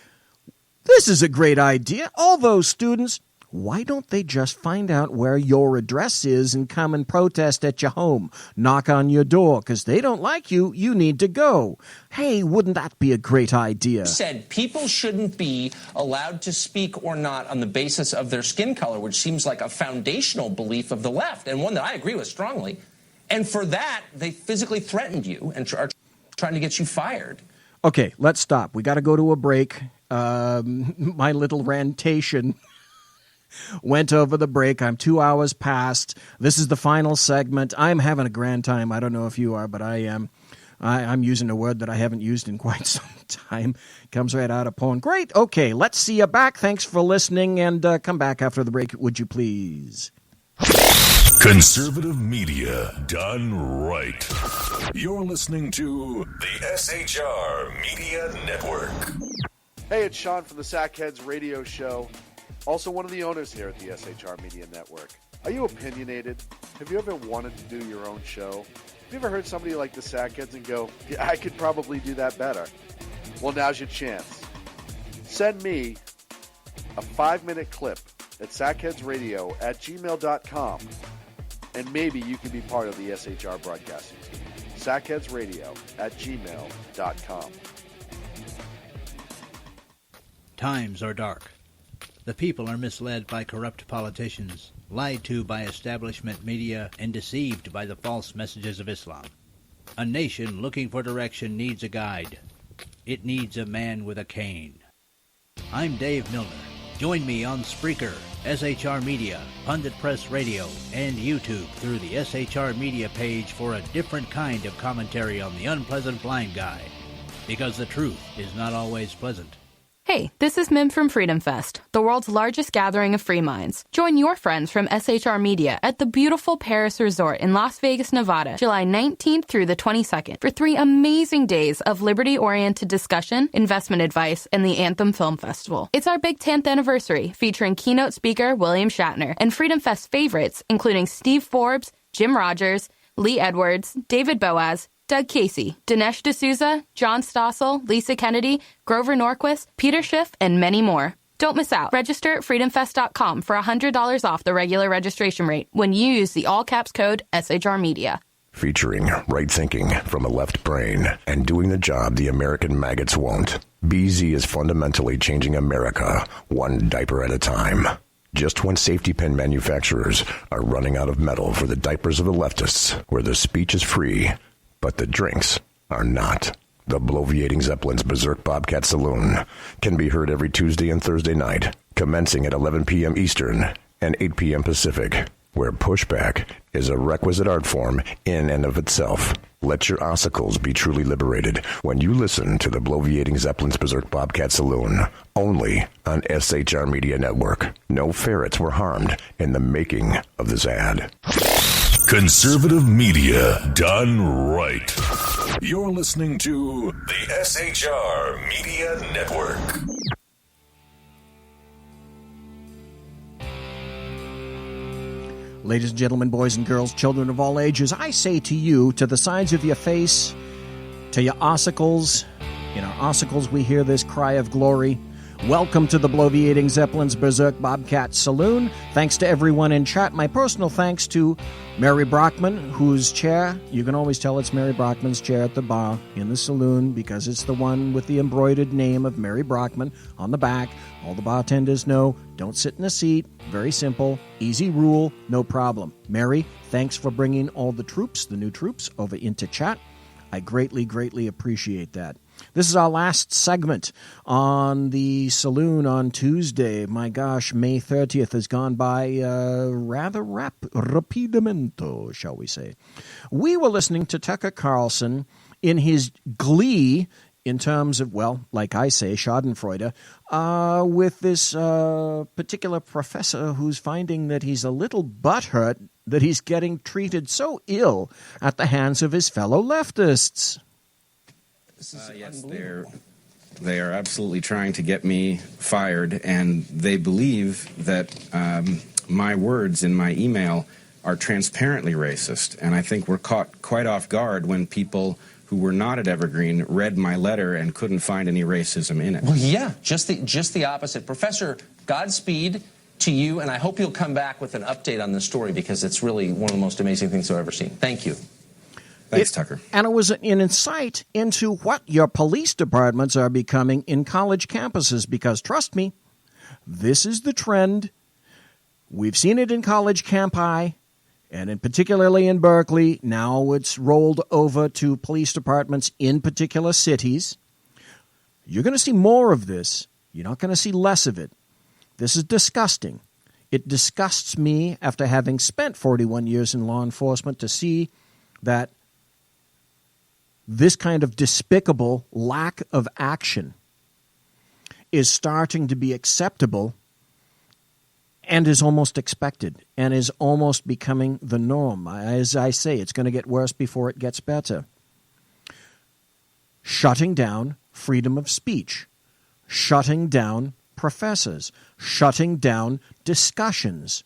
this is a great idea? All those students, why don't they just find out where your address is and come and protest at your home? Knock on your door because they don't like you. You need to go. Hey, wouldn't that be a great idea? Said people shouldn't be allowed to speak or not on the basis of their skin color, which seems like a foundational belief of the left and one that I agree with strongly. And for that, they physically threatened you and are trying to get you fired. Okay, let's stop. We got to go to a break. My little rantation went over the break. I'm 2 hours past. This is the final segment. I'm having a grand time. I don't know if you are, but I am. I'm using a word that I haven't used in quite some time. Comes right out of porn. Great. Okay, let's see you back. Thanks for listening, and come back after the break, would you please? Conservative media done right. You're listening to the SHR Media Network. Hey, it's Sean from the Sackheads radio show. Also one of the owners here at the SHR Media Network. Are you opinionated? Have you ever wanted to do your own show? Have you ever heard somebody like the Sackheads and go, yeah, I could probably do that better? Well, now's your chance. Send me a 5-minute clip at sackheadsradio@gmail.com, and maybe you can be part of the SHR broadcasting team. sackheadsradio@gmail.com. Times are dark. The people are misled by corrupt politicians, lied to by establishment media, and deceived by the false messages of Islam. A nation looking for direction needs a guide. It needs a man with a cane. I'm Dave Milner. Join me on Spreaker, SHR Media, Pundit Press Radio, and YouTube through the SHR Media page for a different kind of commentary on the unpleasant blind guy. Because the truth is not always pleasant. Hey, this is Mim from Freedom Fest, the world's largest gathering of free minds. Join your friends from SHR Media at the beautiful Paris Resort in Las Vegas, Nevada, July 19th through the 22nd for 3 amazing days of liberty-oriented discussion, investment advice, and the Anthem Film Festival. It's our big 10th anniversary, featuring keynote speaker William Shatner and Freedom Fest favorites, including Steve Forbes, Jim Rogers, Lee Edwards, David Boaz, Doug Casey, Dinesh D'Souza, John Stossel, Lisa Kennedy, Grover Norquist, Peter Schiff, and many more. Don't miss out. Register at freedomfest.com for $100 off the regular registration rate when you use the all-caps code SHR Media. Featuring right thinking from a left brain and doing the job the American maggots won't. BZ is fundamentally changing America one diaper at a time. Just when safety pin manufacturers are running out of metal for the diapers of the leftists, where the speech is free, but the drinks are not. The Bloviating Zeppelin's Berserk Bobcat Saloon can be heard every Tuesday and Thursday night, commencing at 11 p.m. Eastern and 8 p.m. Pacific, where pushback is a requisite art form in and of itself. Let your ossicles be truly liberated when you listen to the Bloviating Zeppelin's Berserk Bobcat Saloon, only on SHR Media Network. No ferrets were harmed in the making of this ad. Conservative media done right. You're listening to the SHR Media Network. Ladies and gentlemen, boys and girls, children of all ages, I say to you, to the sides of your face, to your ossicles, in our ossicles we hear this cry of glory. Welcome to the Bloviating Zeppelin's Berserk Bobcat Saloon. Thanks to everyone in chat. My personal thanks to Mary Brockman, whose chair, you can always tell it's Mary Brockman's chair at the bar in the saloon because it's the one with the embroidered name of Mary Brockman on the back. All the bartenders know, don't sit in a seat. Very simple, easy rule, no problem. Mary, thanks for bringing all the troops, the new troops, over into chat. I greatly, greatly appreciate that. This is our last segment on the Saloon on Tuesday. My gosh, May 30th has gone by rather rapidamente, shall we say. We were listening to Tucker Carlson in his glee in terms of, well, like I say, schadenfreude, with this particular professor who's finding that he's a little butthurt that he's getting treated so ill at the hands of his fellow leftists. Yes, they're They are absolutely trying to get me fired, and they believe that my words in my email are transparently racist. And I think we're caught quite off guard when people who were not at Evergreen read my letter and couldn't find any racism in it. Well, yeah, just the opposite. Professor, Godspeed to you, and I hope you'll come back with an update on this story because it's really one of the most amazing things I've ever seen. Thank you. Thanks, Tucker. And it was an insight into what your police departments are becoming in college campuses because, trust me, this is the trend. We've seen it in college campi, and particularly in Berkeley. Now it's rolled over to police departments in particular cities. You're going to see more of this. You're not going to see less of it. This is disgusting. It disgusts me after having spent 41 years in law enforcement to see that this kind of despicable lack of action is starting to be acceptable and is almost expected and is almost becoming the norm. As I say, it's going to get worse before it gets better. Shutting down freedom of speech, shutting down professors, shutting down discussions,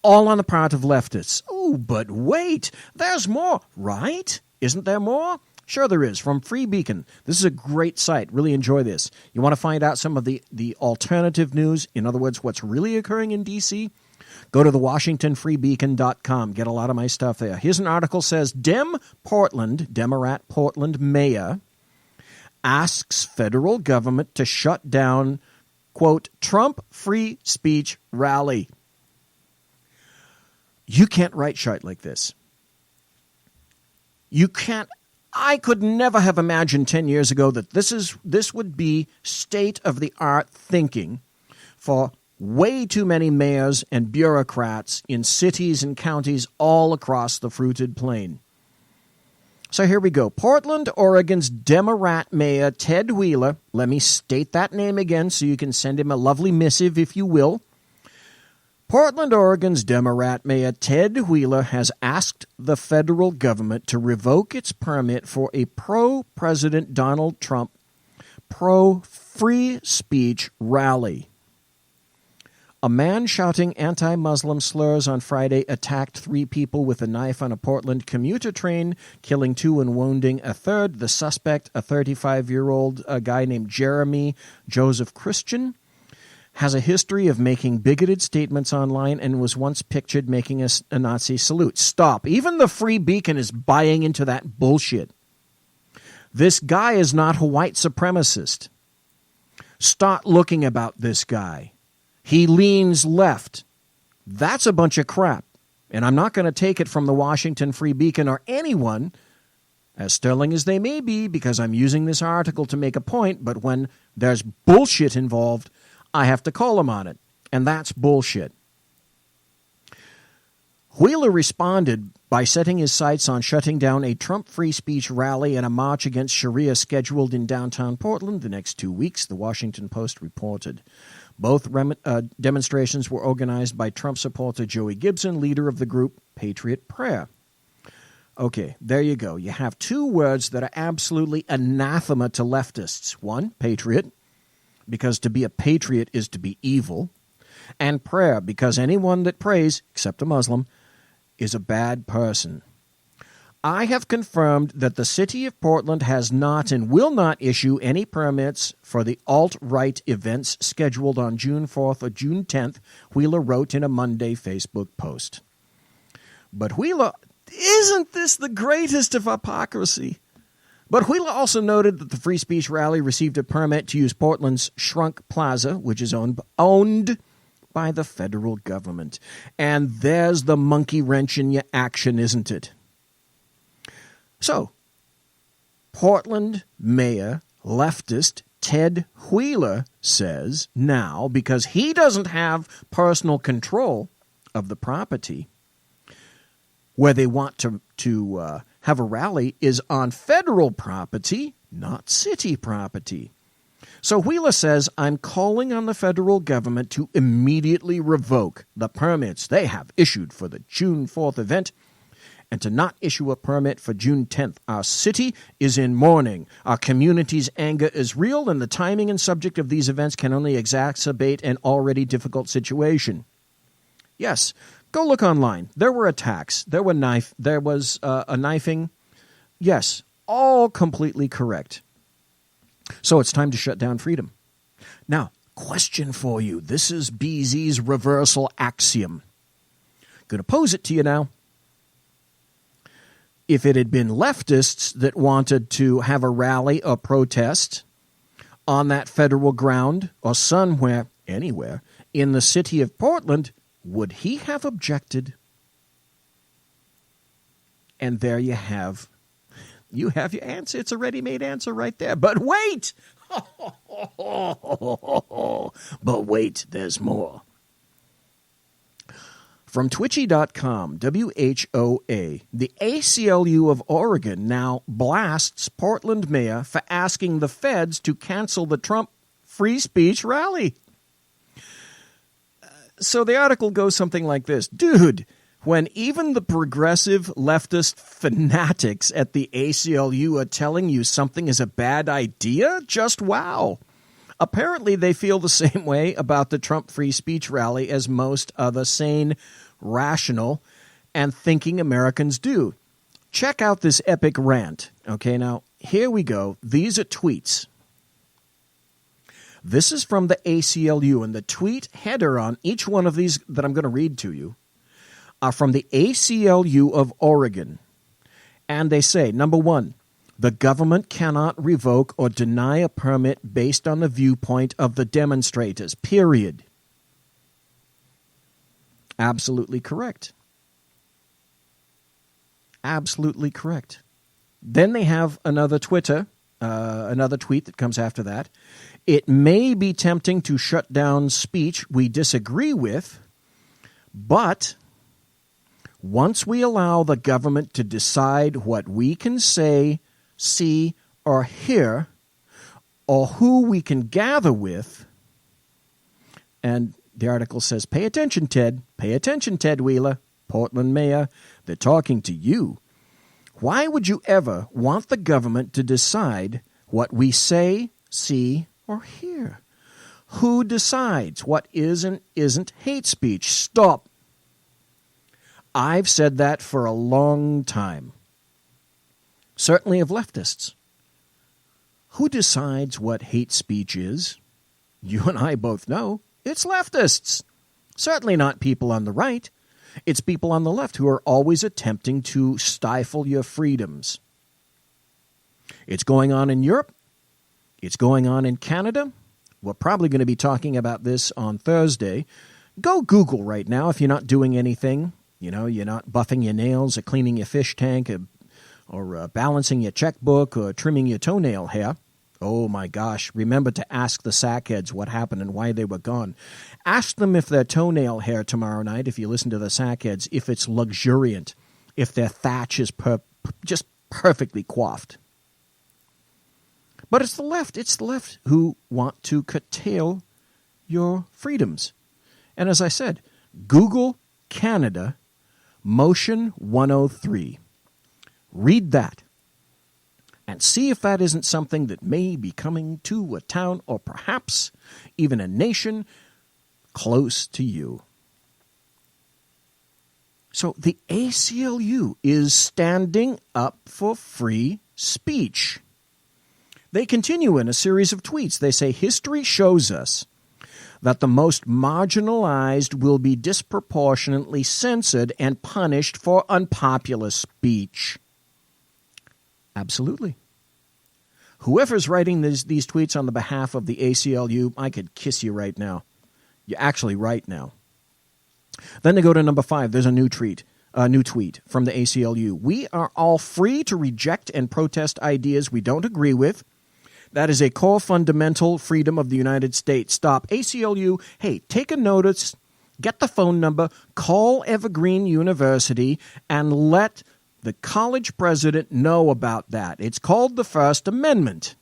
all on the part of leftists. Oh, but wait, there's more, right? Isn't there more? Sure there is, from Free Beacon. This is a great site. Really enjoy this. You want to find out some of the alternative news, in other words, what's really occurring in D.C.? Go to the WashingtonFreeBeacon.com. Get a lot of my stuff there. Here's an article says, Democrat Portland mayor asks federal government to shut down, quote, Trump free speech rally. You can't write shite like this. You can't. I could never have imagined 10 years ago that this would be state-of-the-art thinking for way too many mayors and bureaucrats in cities and counties all across the fruited plain. So here we go. Portland, Oregon's Democrat Mayor Ted Wheeler, let me state that name again so you can send him a lovely missive if you will. Portland, Oregon's Democrat Mayor Ted Wheeler has asked the federal government to revoke its permit for a pro-President Donald Trump, pro-free speech rally. A man shouting anti-Muslim slurs on Friday attacked 3 people with a knife on a Portland commuter train, killing 2 and wounding a third. The suspect, a 35-year-old guy named Jeremy Joseph Christian, has a history of making bigoted statements online and was once pictured making a Nazi salute. Stop. Even the Free Beacon is buying into that bullshit. This guy is not a white supremacist. Start looking about this guy. He leans left. That's a bunch of crap. And I'm not going to take it from the Washington Free Beacon or anyone, as sterling as they may be, because I'm using this article to make a point, but when there's bullshit involved, I have to call him on it, and that's bullshit. Wheeler responded by setting his sights on shutting down a Trump free speech rally and a march against Sharia scheduled in downtown Portland the next 2 weeks, the Washington Post reported. Both demonstrations were organized by Trump supporter Joey Gibson, leader of the group Patriot Prayer. Okay, there you go. You have 2 words that are absolutely anathema to leftists. One, patriot, because to be a patriot is to be evil, and prayer, because anyone that prays, except a Muslim, is a bad person. I have confirmed that the city of Portland has not and will not issue any permits for the alt-right events scheduled on June 4th or June 10th, Wheeler wrote in a Monday Facebook post. But Wheeler, isn't this the greatest of hypocrisy? But Wheeler also noted that the free speech rally received a permit to use Portland's Shrunk Plaza, which is owned by the federal government. And there's the monkey wrench in your action, isn't it? So, Portland Mayor leftist Ted Wheeler says now, because he doesn't have personal control of the property, where they want to have a rally is on federal property, not city property. So Wheeler says, I'm calling on the federal government to immediately revoke the permits they have issued for the June 4th event and to not issue a permit for June 10th. Our city is in mourning. Our community's anger is real, and the timing and subject of these events can only exacerbate an already difficult situation. Yes, go look online. There were attacks. There was a knifing. Yes, all completely correct. So it's time to shut down freedom. Now, question for you. This is BZ's reversal axiom. Going to pose it to you now. If it had been leftists that wanted to have a rally or protest on that federal ground or somewhere, anywhere, in the city of Portland, would he have objected? And there you have your answer. It's a ready-made answer right there. But wait! But wait, there's more. From Twitchy.com, WHOA, the ACLU of Oregon now blasts Portland mayor for asking the feds to cancel the Trump free speech rally. So the article goes something like this. Dude, when even the progressive leftist fanatics at the ACLU are telling you something is a bad idea, just wow. Apparently they feel the same way about the Trump free speech rally as most other sane, rational, and thinking Americans do. Check out this epic rant. Okay, now, here we go. These are tweets. This is from the ACLU, and the tweet header on each one of these that I'm going to read to you are from the ACLU of Oregon. And they say, number one, the government cannot revoke or deny a permit based on the viewpoint of the demonstrators, period. Absolutely correct. Absolutely correct. Then they have another tweet that comes after that. It may be tempting to shut down speech we disagree with, but once we allow the government to decide what we can say, see, or hear, or who we can gather with, and the article says, pay attention, Ted. Pay attention, Ted Wheeler, Portland mayor. They're talking to you. Why would you ever want the government to decide what we say, see, or hear? Who decides what is and isn't hate speech? Stop. I've said that for a long time. Certainly of leftists. Who decides what hate speech is? You and I both know. It's leftists. Certainly not people on the right. It's people on the left who are always attempting to stifle your freedoms. It's going on in Europe. It's going on in Canada. We're probably going to be talking about this on Thursday. Go Google right now if you're not doing anything. You know, you're not buffing your nails or cleaning your fish tank or balancing your checkbook or trimming your toenail hair. Oh, my gosh. Remember to ask the sackheads what happened and why they were gone. Ask them if their toenail hair tomorrow night, if you listen to the sackheads, if it's luxuriant, if their thatch is just perfectly coiffed. But it's the left who want to curtail your freedoms. And as I said, Google Canada Motion 103. Read that. And see if that isn't something that may be coming to a town or perhaps even a nation close to you. So the ACLU is standing up for free speech. They continue in a series of tweets. They say, history shows us that the most marginalized will be disproportionately censored and punished for unpopular speech. Absolutely. Whoever's writing these tweets on the behalf of the ACLU, I could kiss you right now. You're actually right now. Then they go to number 5. There's a new tweet from the ACLU. We are all free to reject and protest ideas we don't agree with. That is a core fundamental freedom of the United States. Stop. ACLU, hey, take a notice, get the phone number, call Evergreen University, and let the college president know about that. It's called the First Amendment.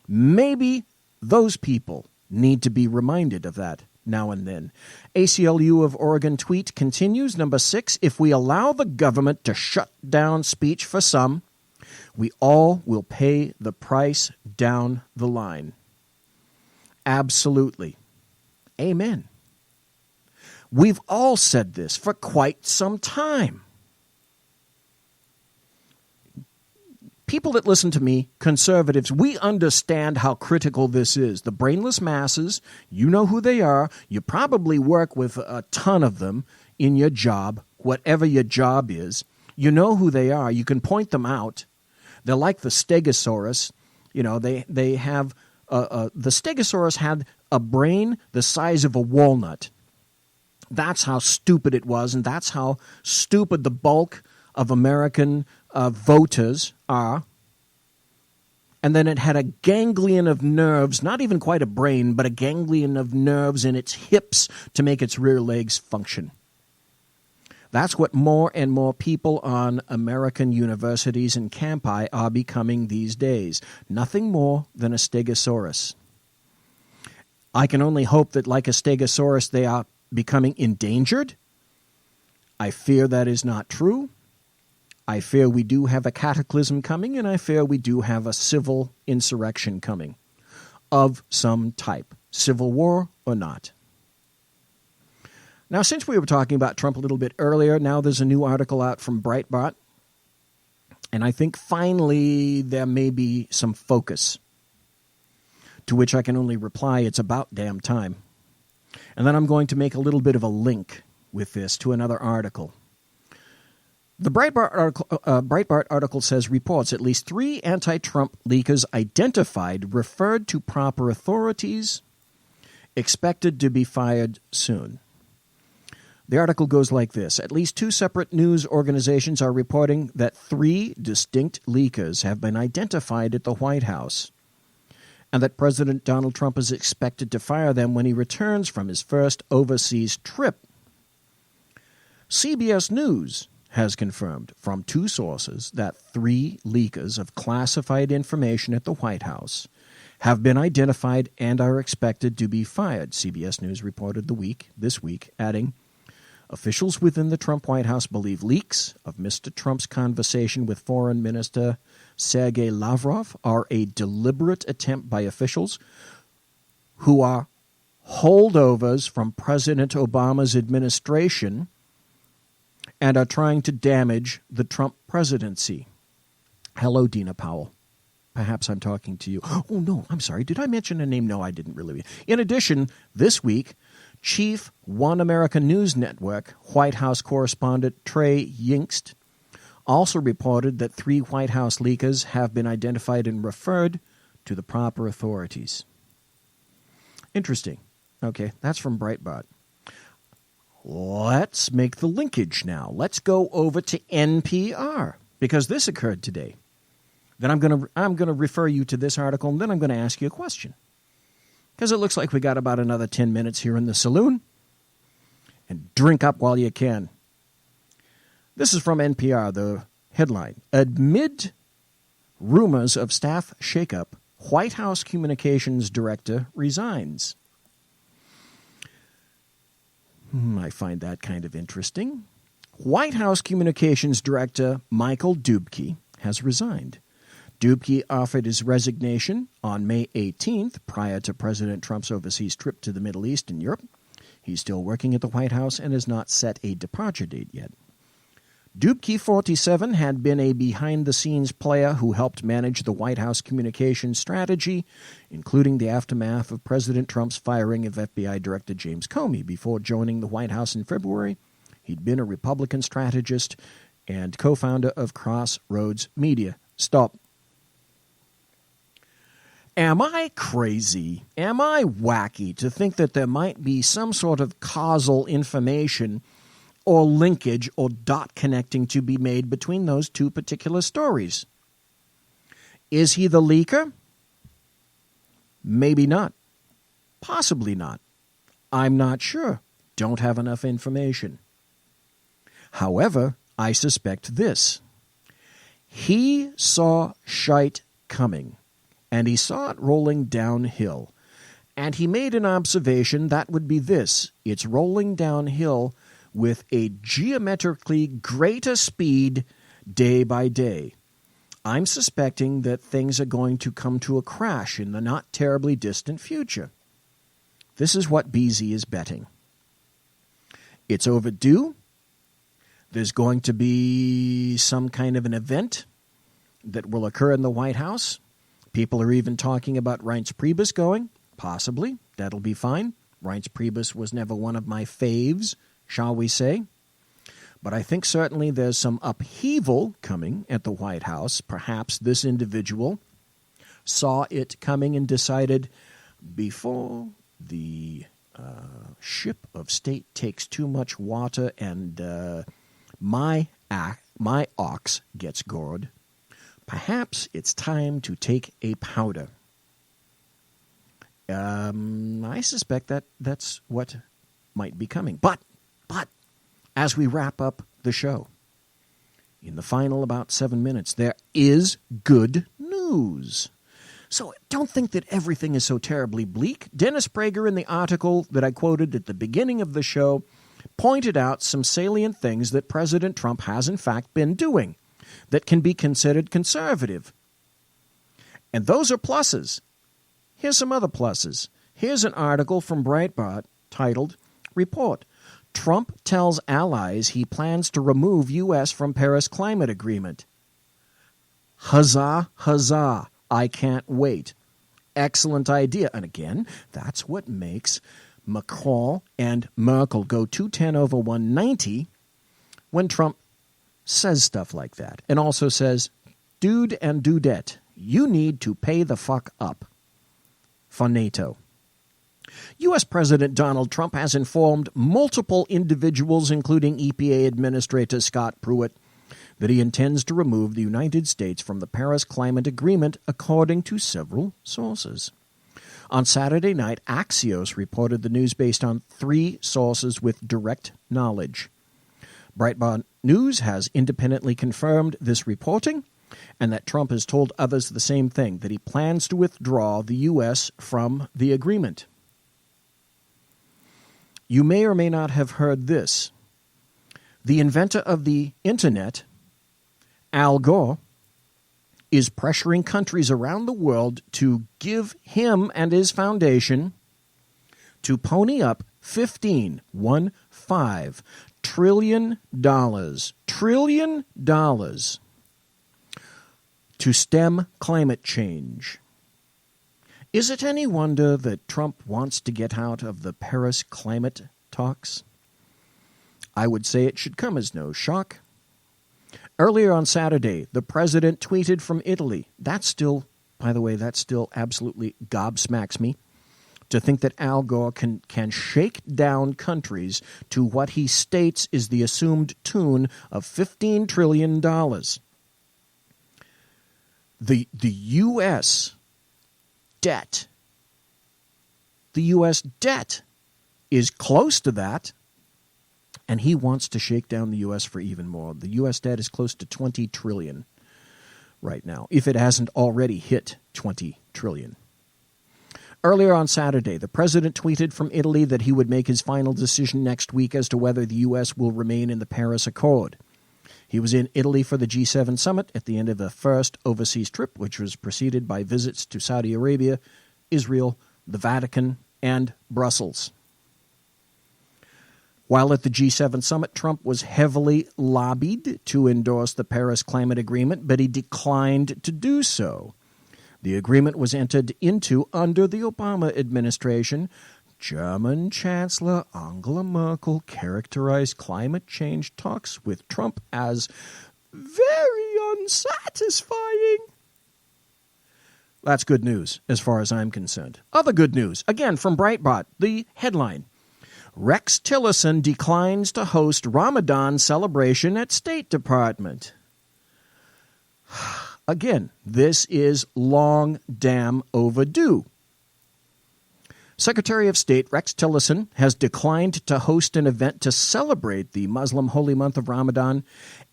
Maybe those people need to be reminded of that. now and then. ACLU of Oregon tweet continues. Number 6, if we allow the government to shut down speech for some, we all will pay the price down the line. Absolutely. Amen. We've all said this for quite some time. People that listen to me, conservatives, we understand how critical this is. The brainless masses, you know who they are. You probably work with a ton of them in your job, whatever your job is. You know who they are. You can point them out. They're like the Stegosaurus. You know, they have, the Stegosaurus had a brain the size of a walnut. That's how stupid it was, and that's how stupid the bulk of American voters are. And then it had a ganglion of nerves, not even quite a brain, but a ganglion of nerves in its hips to make its rear legs function. That's what more and more people on American universities and campi are becoming these days. Nothing more than a Stegosaurus. I can only hope that, like a Stegosaurus, they are becoming endangered. I fear that is not true. I fear we do have a cataclysm coming, and I fear we do have a civil insurrection coming of some type, civil war or not. Now, since we were talking about Trump a little bit earlier, now there's a new article out from Breitbart, and I think finally there may be some focus, to which I can only reply, it's about damn time. And then I'm going to make a little bit of a link with this to another article. The Breitbart article says reports at least 3 anti-Trump leakers identified referred to proper authorities, expected to be fired soon. The article goes like this. At least 2 separate news organizations are reporting that 3 distinct leakers have been identified at the White House, and that President Donald Trump is expected to fire them when he returns from his first overseas trip. CBS News has confirmed from 2 sources that 3 leakers of classified information at the White House have been identified and are expected to be fired. CBS News reported this week, adding, officials within the Trump White House believe leaks of Mr. Trump's conversation with Foreign Minister Sergei Lavrov are a deliberate attempt by officials who are holdovers from President Obama's administration and are trying to damage the Trump presidency. Hello, Dina Powell. Perhaps I'm talking to you. Oh, no, I'm sorry. Did I mention a name? No, I didn't really. In addition, this week, Chief One American News Network White House correspondent Trey Yingst also reported that 3 White House leakers have been identified and referred to the proper authorities. Interesting. Okay, that's from Breitbart. Let's make the linkage now. Let's go over to NPR, because this occurred today. Then I'm going to refer you to this article, and then I'm going to ask you a question. Because it looks like we got about another 10 minutes here in the saloon. And drink up while you can. This is from NPR, the headline. Amid rumors of staff shakeup, White House Communications Director resigns. I find that kind of interesting. White House Communications Director Michael Dubke has resigned. Dubke offered his resignation on May 18th, prior to President Trump's overseas trip to the Middle East and Europe. He's still working at the White House and has not set a departure date yet. Dubke, 47, had been a behind-the-scenes player who helped manage the White House communications strategy, including the aftermath of President Trump's firing of FBI Director James Comey. Before joining the White House in February, he'd been a Republican strategist and co-founder of Crossroads Media. Stop. Am I crazy? Am I wacky to think that there might be some sort of causal information or linkage or dot connecting to be made between those 2 particular stories? Is he the leaker? Maybe not. Possibly not. I'm not sure. Don't have enough information. However, I suspect this. He saw shite coming, and he saw it rolling downhill. And he made an observation that would be this: it's rolling downhill with a geometrically greater speed day by day. I'm suspecting that things are going to come to a crash in the not terribly distant future. This is what BZ is betting. It's overdue. There's going to be some kind of an event that will occur in the White House. People are even talking about Reince Priebus going. Possibly. That'll be fine. Reince Priebus was never one of my faves, shall we say. But I think certainly there's some upheaval coming at the White House. Perhaps this individual saw it coming and decided, before the ship of state takes too much water and my ox gets gored, perhaps it's time to take a powder. I suspect that's what might be coming. But as we wrap up the show, in the final about 7 minutes, there is good news. So don't think that everything is so terribly bleak. Dennis Prager, in the article that I quoted at the beginning of the show, pointed out some salient things that President Trump has in fact been doing that can be considered conservative. And those are pluses. Here's some other pluses. Here's an article from Breitbart titled, Report: Trump tells allies he plans to remove U.S. from Paris Climate Agreement. Huzzah, huzzah. I can't wait. Excellent idea. And again, that's what makes Macron and Merkel go 210 over 190 when Trump says stuff like that. And also says, dude and dudette, you need to pay the fuck up for NATO. U.S. President Donald Trump has informed multiple individuals, including EPA Administrator Scott Pruitt, that he intends to remove the United States from the Paris Climate Agreement, according to several sources. On Saturday night, Axios reported the news based on 3 sources with direct knowledge. Breitbart News has independently confirmed this reporting, and that Trump has told others the same thing, that he plans to withdraw the U.S. from the agreement. You may or may not have heard this. The inventor of the Internet, Al Gore, is pressuring countries around the world to give him and his foundation to pony up $15 trillion to stem climate change. Is it any wonder that Trump wants to get out of the Paris climate talks? I would say it should come as no shock. Earlier on Saturday, the president tweeted from Italy. That still absolutely gobsmacks me to think that Al Gore can shake down countries to what he states is the assumed tune of $15 trillion. The U.S. debt. The U.S. debt is close to that, and he wants to shake down the U.S. for even more. The U.S. debt is close to $20 trillion right now, if it hasn't already hit $20 trillion. Earlier on Saturday, the president tweeted from Italy that he would make his final decision next week as to whether the U.S. will remain in the Paris Accord. He was in Italy for the G7 summit at the end of the first overseas trip, which was preceded by visits to Saudi Arabia, Israel, the Vatican, and Brussels. While at the G7 summit, Trump was heavily lobbied to endorse the Paris Climate Agreement, but he declined to do so. The agreement was entered into under the Obama administration. German Chancellor Angela Merkel characterized climate change talks with Trump as very unsatisfying. That's good news as far as I'm concerned. Other good news, again from Breitbart, the headline: Rex Tillerson declines to host Ramadan celebration at State Department. Again, this is long damn overdue. Secretary of State Rex Tillerson has declined to host an event to celebrate the Muslim holy month of Ramadan,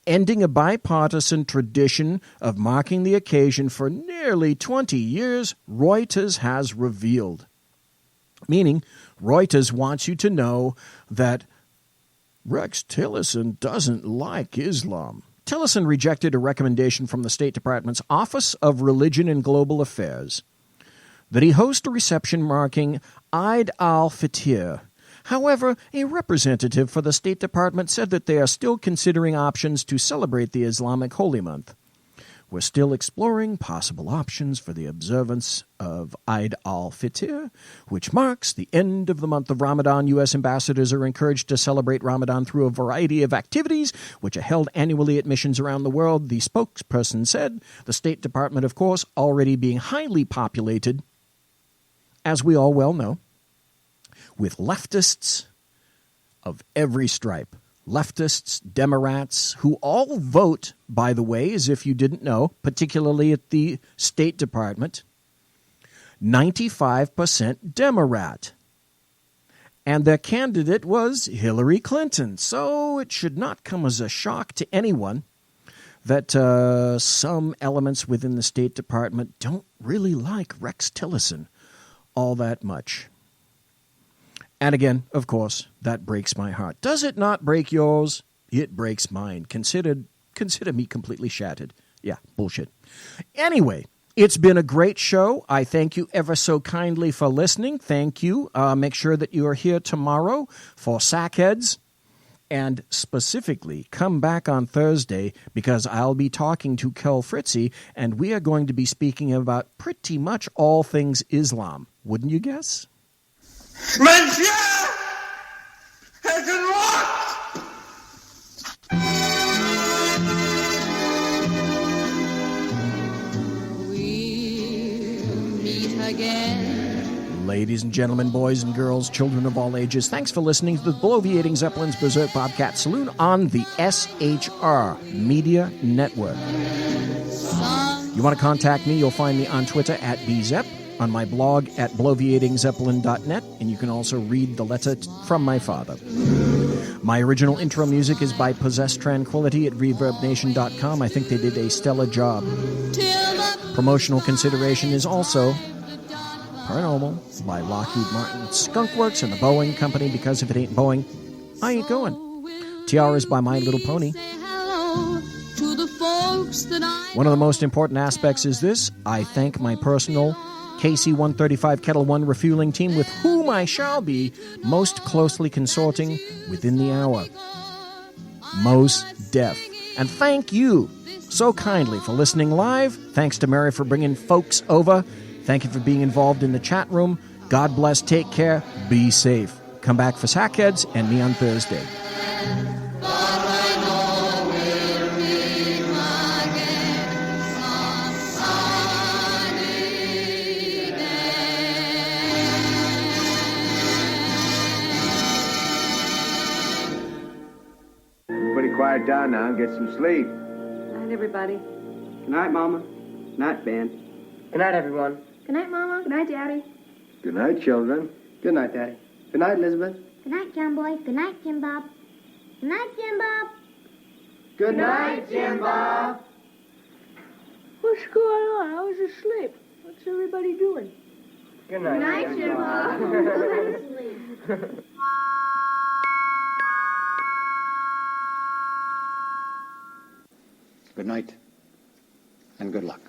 ending a bipartisan tradition of marking the occasion for nearly 20 years, Reuters has revealed. Meaning, Reuters wants you to know that Rex Tillerson doesn't like Islam. Tillerson rejected a recommendation from the State Department's Office of Religion and Global Affairs that he host a reception marking Eid al-Fitr. However, a representative for the State Department said that they are still considering options to celebrate the Islamic holy month. We're still exploring possible options for the observance of Eid al-Fitr, which marks the end of the month of Ramadan. U.S. ambassadors are encouraged to celebrate Ramadan through a variety of activities, which are held annually at missions around the world, the spokesperson said. The State Department, of course, already being highly populated, as we all well know, with leftists of every stripe. Leftists, Democrats, who all vote, by the way, as if you didn't know, particularly at the State Department, 95% Democrat. And their candidate was Hillary Clinton. So it should not come as a shock to anyone that some elements within the State Department don't really like Rex Tillerson all that much. And again, of course, that breaks my heart. Does it not break yours? It breaks mine. Consider me completely shattered. Yeah, bullshit. Anyway, it's been a great show. I thank you ever so kindly for listening. Thank you. Make sure that you are here tomorrow for Sackheads. And specifically, come back on Thursday because I'll be talking to Kel Fritzy, and we are going to be speaking about pretty much all things Islam. Wouldn't you guess? Monsieur has unlocked. We'll meet again. Ladies and gentlemen, boys and girls, children of all ages, thanks for listening to the Bloviating Zeppelin's Berserk Bobcat Saloon on the SHR Media Network. You want to contact me, you'll find me on Twitter at BZep, on my blog at bloviatingzeppelin.net, and you can also read the letter from my father. My original intro music is by Possessed Tranquility at ReverbNation.com. I think they did a stellar job. Promotional consideration is also Paranormal by Lockheed Martin, Skunkworks, and the Boeing Company, because if it ain't Boeing, I ain't going. Tiara is by My Little Pony. One of the most important aspects is this: I thank my personal KC-135 Kettle One refueling team, with whom I shall be most closely consorting within the hour. Mos Def. And thank you so kindly for listening live. Thanks to Mary for bringing folks over. Thank you for being involved in the chat room. God bless, take care, be safe. Come back for Sackheads and me on Thursday. Quiet down now and get some sleep. Good night, everybody. Good night, Mama. Good night, Ben. Good night, everyone. Good night, Mama. Good night, Daddy. Good night, children. Good night, Daddy. Good night, Elizabeth. Good night, John Boy. Good night, Jim Bob. Good night, Jim Bob. Good night, Jim Bob. What's going on? I was asleep. What's everybody doing? Good night, Jim Bob. Good night, and good luck.